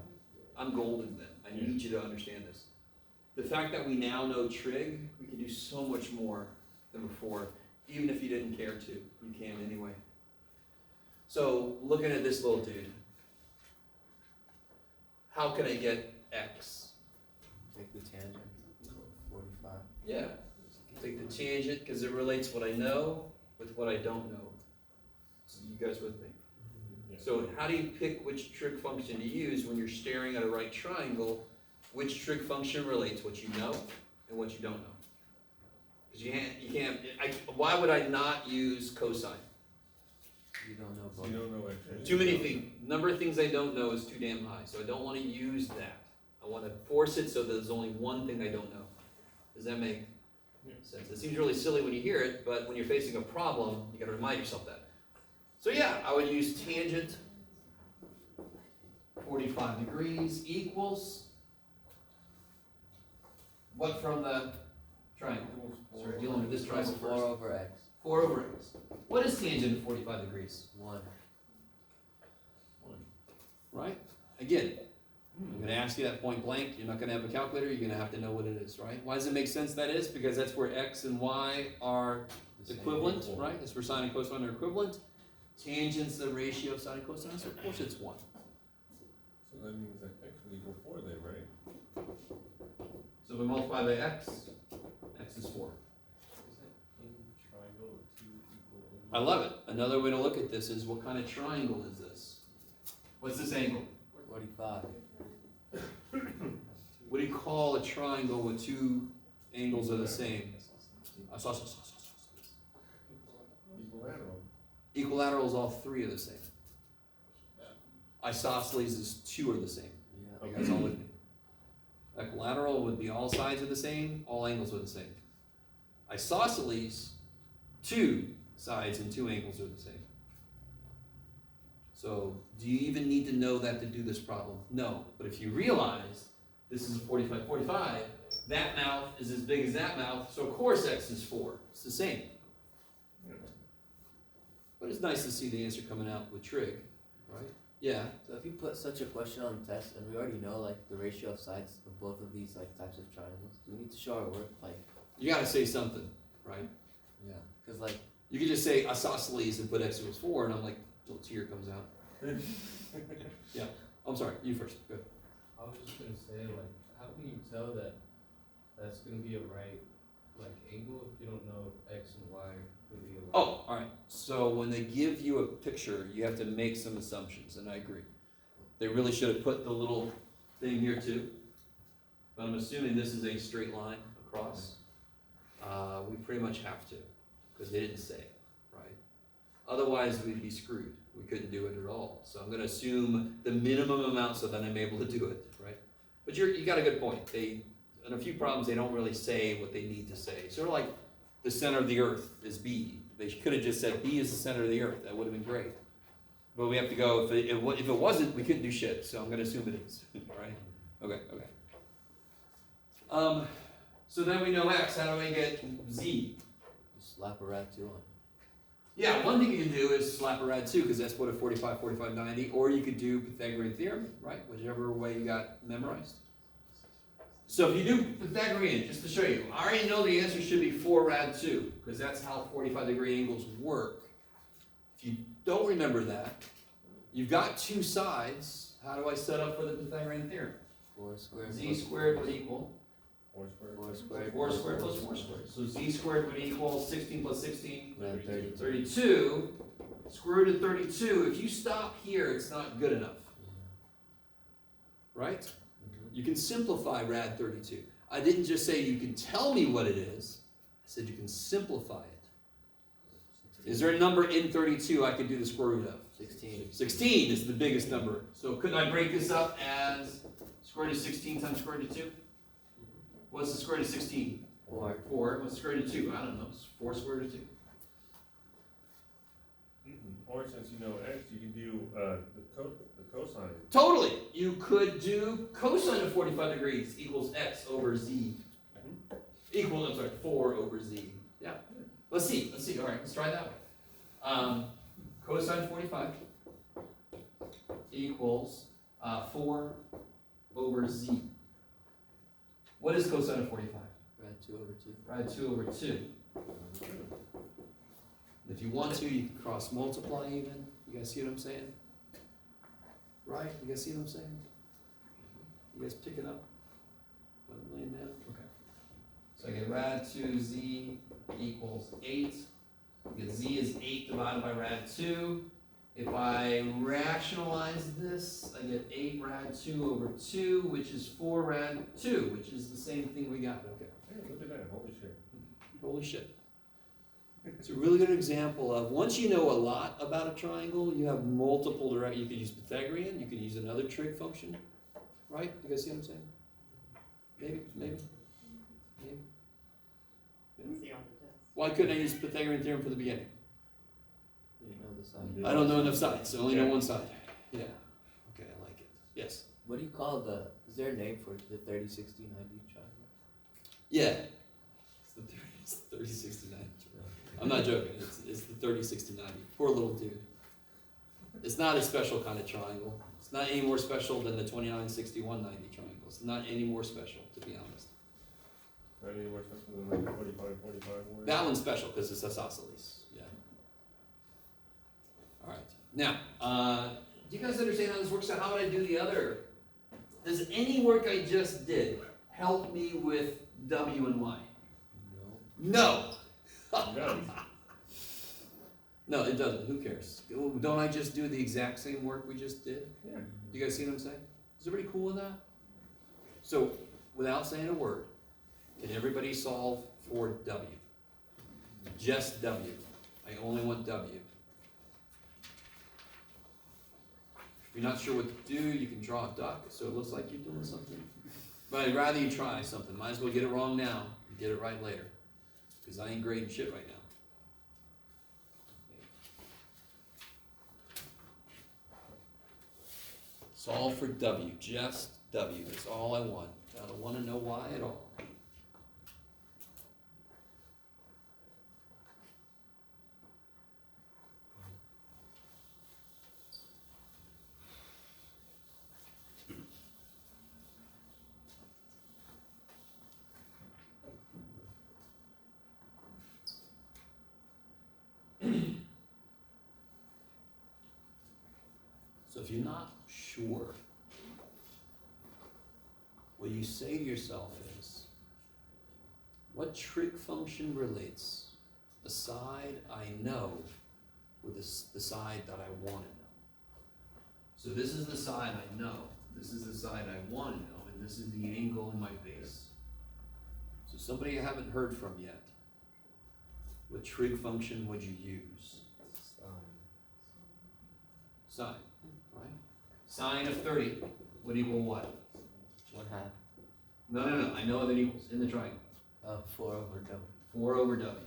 I'm golden then. I need you to understand this. The fact that we now know trig, we can do so much more than before. Even if you didn't care to, you can anyway. So looking at this little dude, how can I get x? Take the tangent. 45. Yeah, take the tangent because it relates what I know with what I don't know. So you guys with me? Yeah. So how do you pick which trig function to use when you're staring at a right triangle? Which trig function relates what you know and what you don't know? Because why would I not use cosine? You don't know both. You don't know actually. Too many things, number of things I don't know is too damn high, so I don't wanna use that. I wanna force it so that there's only one thing I don't know. Does that make sense? It seems really silly when you hear it, but when you're facing a problem, you gotta remind yourself that. So yeah, I would use tangent 45 degrees equals what from the triangle? So we're dealing with this triangle Four first. over x. 4 over x. What is tangent of 45 degrees? 1. Right? Again, I'm gonna ask you that point blank, you're not gonna have a calculator, you're gonna have to know what it is, right? Why does it make sense that is? Because that's where x and y are equivalent, right? That's where sine and cosine are equivalent. Tangent's the ratio of sine and cosine, so of course it's 1. So that means that x will equal 4 then, right? So if we multiply by x, x is 4. Triangle with 2 equal. I love it. Another way to look at this is what kind of triangle is this? What's this angle? 45. What do you call a triangle with two angles are the same? Equilateral. Equilaterals, all three are the same. Isosceles is 2 are the same. Yeah. You guys all with me? Equilateral would be all sides are the same, all angles are the same. Isosceles, 2 sides and 2 angles are the same. So, do you even need to know that to do this problem? No. But if you realize this is a 45, 45, that mouth is as big as that mouth, so of course x is 4. It's the same. But it's nice to see the answer coming out with trig, right? Yeah. So if you put such a question on the test, and we already know like the ratio of sides of both of these like types of triangles, do we need to show our work like? You gotta say something, right? Yeah. Cause like You could just say isosceles and put x equals 4, and I'm like, a little tear comes out. Yeah. I'm sorry, you first. Go ahead. I was just gonna say, like, how can you tell that that's gonna be a right, like, angle if you don't know if x and y could be a right? Oh, all right. So when they give you a picture, you have to make some assumptions, and I agree. They really should have put the little thing here too. But I'm assuming this is a straight line across. We pretty much have to, because they didn't say it, right? Otherwise, we'd be screwed. We couldn't do it at all. So I'm going to assume the minimum amount so that I'm able to do it, right? But you got a good point. In a few problems, they don't really say what they need to say. Sort of like the center of the earth is B. They could have just said B is the center of the earth. That would have been great. But we have to go, if it wasn't, we couldn't do shit. So I'm going to assume it is, all right? Okay. So then we know x. How do I get z? just slap a rad 2 on. Yeah, one thing you can do is slap a rad 2, because that's what a 45, 45, 90, or you could do Pythagorean theorem, right? Whichever way you got memorized. So if you do Pythagorean, just to show you, I already know the answer should be 4 rad 2, because that's how 45-degree angles work. If you don't remember that, you've got 2 sides. How do I set up for the Pythagorean theorem? 4 squared. Z squared would equal 4 squared. 4 squared. 4 squared plus 4 squared. So z squared would equal 16 plus 16. Rad 32. 32, square root of 32, if you stop here, it's not good enough, right? You can simplify rad 32. I didn't just say you can tell me what it is, I said you can simplify it. Is there a number in 32 I could do the square root of? 16. 16 is the biggest number. So couldn't I break this up as square root of 16 times square root of 2? What's the square root of 16? 4. 4. What's the square root of 2? I don't know. It's 4 square root of 2. Or since you know x, you can do the cosine. Totally. You could do cosine of 45 degrees equals x over z. Equal, I'm sorry, 4 over z. Yeah. Let's see. All right, let's try that one. Cosine 45 equals 4 over z. What is cosine of 45? Rad 2 over 2. Rad 2 over 2. If you want to, you can cross multiply even. You guys see what I'm saying? Right? You guys see what I'm saying? You guys picking up what I'm laying down? Okay. So I get rad 2z equals 8. I get z is 8 divided by rad 2. If I rationalize this, I get 8 rad 2 over 2, which is 4 rad 2, which is the same thing we got. Okay. Hey, look at that, holy shit. Holy shit. It's a really good example of, once you know a lot about a triangle, you have multiple direct, you could use Pythagorean, you could use another trig function, right? You guys see what I'm saying? Maybe. Let's see on the test. Why couldn't I use Pythagorean theorem for the beginning? You know the side. I don't know enough sides, so I only know one side. Yeah. Okay, I like it. Yes. What do you call is there a name for the 30, 60, 90 triangle? Yeah. It's the 30, 60, 90. I'm not joking. It's the 30, 60, 90. Poor little dude. It's not a special kind of triangle. It's not any more special than the 29, 61, 90 triangle. It's not any more special, to be honest. Not any more special than like 45, 45 words? That one's special because it's isosceles. Yeah. All right. Now, do you guys understand how this works out? How would I do the other? Does any work I just did help me with W and Y? No. No. No, it doesn't. Who cares? Don't I just do the exact same work we just did? Yeah. You guys see what I'm saying? Is everybody cool with that? So, without saying a word, can everybody solve for W? Just W. I only want W. If you're not sure what to do, you can draw a duck so it looks like you're doing something. But I'd rather you try something. Might as well get it wrong now and get it right later. Because I ain't grading shit right now. Solve for W, just W, that's all I want. I don't want to know why at all. So if you're not sure, what you say to yourself is, what trig function relates the side I know with the side that I want to know? So this is the side I know, this is the side I want to know, and this is the angle in my base. So somebody I haven't heard from yet, what trig function would you use? Sine, right? Sine of 30 would equal what? 1/2. No, I know that equals in the triangle. 4 over W. 4 over W.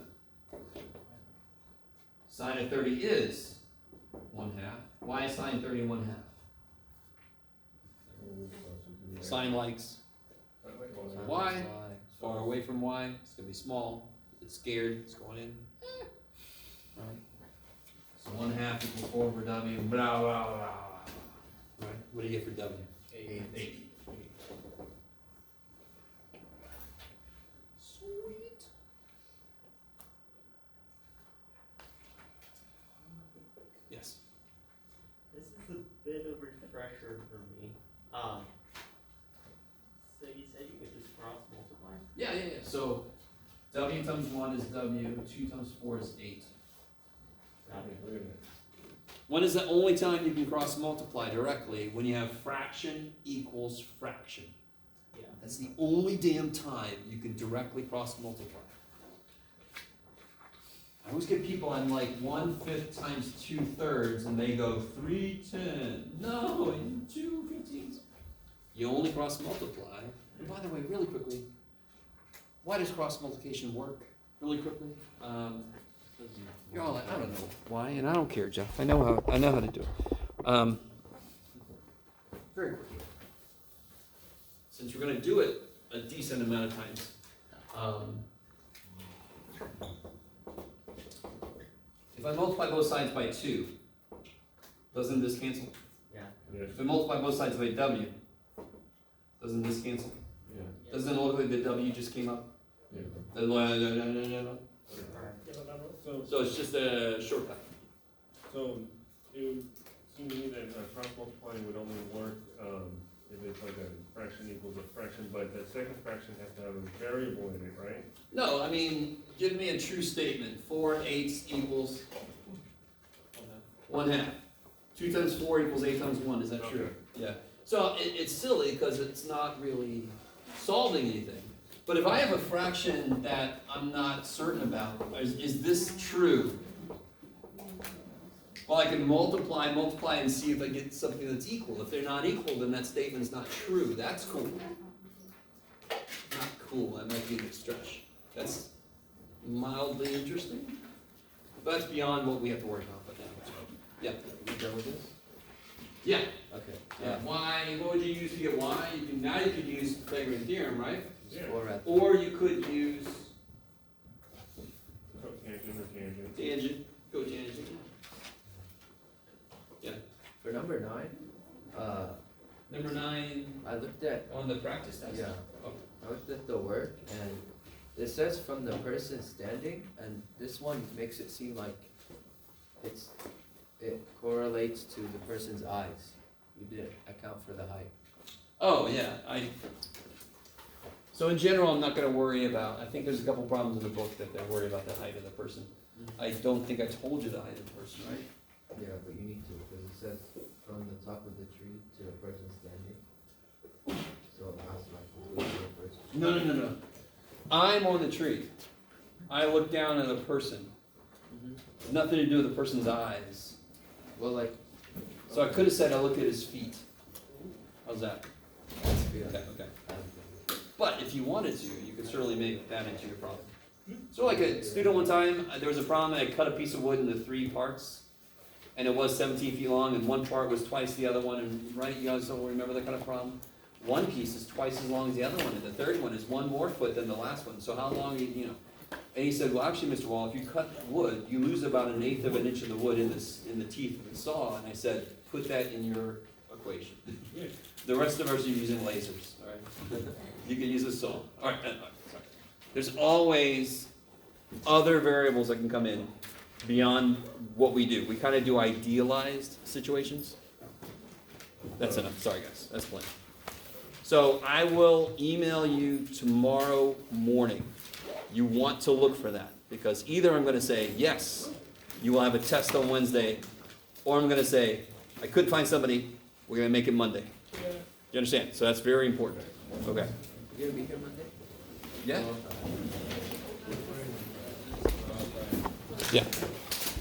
Sine of 30 is 1/2. Why is sine 30 1/2? Sine likes Y. It's far away from Y. It's going to be small. It's scared. It's going in. Right? So 1/2 equals 4 over W. Blah, blah, blah. Right? What do you get for W? 8. Sweet. Yes. This is a bit of a refresher for me. So you said you could just cross multiply? Yeah. So W times 1 is W. 2 times 4 is 8. Look at that. When is the only time you can cross multiply directly? When you have fraction equals fraction. Yeah. That's the only damn time you can directly cross multiply. I always get people on like 1/5 times 2/3 and they go 3/10. No, and 2/15. You only cross multiply. And by the way, really quickly, why does cross multiplication work? Really quickly. You're all like, I don't know why, and I don't care, Jeff. I know how to do it. Very quickly. Since we're going to do it a decent amount of times, if I multiply both sides by 2, doesn't this cancel? Yeah. Yes. If I multiply both sides by W, doesn't this cancel? Yeah. Doesn't it look like the W just came up? Yeah. So it's just a shortcut. So it would seem to me that cross multiplying would only work if it's like a fraction equals a fraction, but the second fraction has to have a variable in it, right? No, I mean, give me a true statement. 4/8 equals 1/2. 2 times 4 equals 8 times 1, is that true? Okay. Yeah. So it's silly because it's not really solving anything. But if I have a fraction that I'm not certain about, is this true? Well, I can multiply, and see if I get something that's equal. If they're not equal, then that statement's not true. That's cool. Not cool, that might be an stretch. That's mildly interesting. But that's beyond what we have to worry about, but yeah. You done with this? Yeah. Okay. Yeah. Y, what would you use to get y? Now you could use Pythagorean theorem, right? Yeah. Or at Or you could use Cotangent or tangent. tangent, cotangent. Yeah. for number 9, Number 9 I looked at on the practice test. yeah, I looked at the work and it says from the person standing, and this one makes it seem like it correlates to the person's eyes. You didn't account for the height. Oh, yeah, so in general, I'm not gonna worry about, I think there's a couple problems in the book that they worry about the height of the person. I don't think I told you the height of the person, right? Yeah, but you need to, because it says from the top of the tree to the person standing. So it has like the person. No. I'm on the tree. I look down at a person. Nothing to do with the person's eyes. Well, like, So I could have said I look at his feet. How's that? yeah. Okay. But if you wanted to, you could certainly make that into your problem. So like a student one time, there was a problem, I cut a piece of wood into 3 parts, and it was 17 feet long, and one part was twice the other one, and right, you guys don't remember that kind of problem? One piece is twice as long as the other one, and the third one is 1 more foot than the last one, so how long, you know? And he said, well, actually, Mr. Wall, if you cut wood, you lose about 1/8 of an inch of the wood in the teeth of the saw, and I said, put that in your equation. The rest of us are using lasers, all right? You can use a saw. All right, sorry. There's always other variables that can come in beyond what we do. We kind of do idealized situations. That's enough. Sorry, guys. That's plenty. So I will email you tomorrow morning. You want to look for that because either I'm going to say, yes, you will have a test on Wednesday, or I'm going to say, I could find somebody, we're going to make it Monday. You understand? So that's very important. Okay. You're gonna be here Monday? Yeah? Yeah.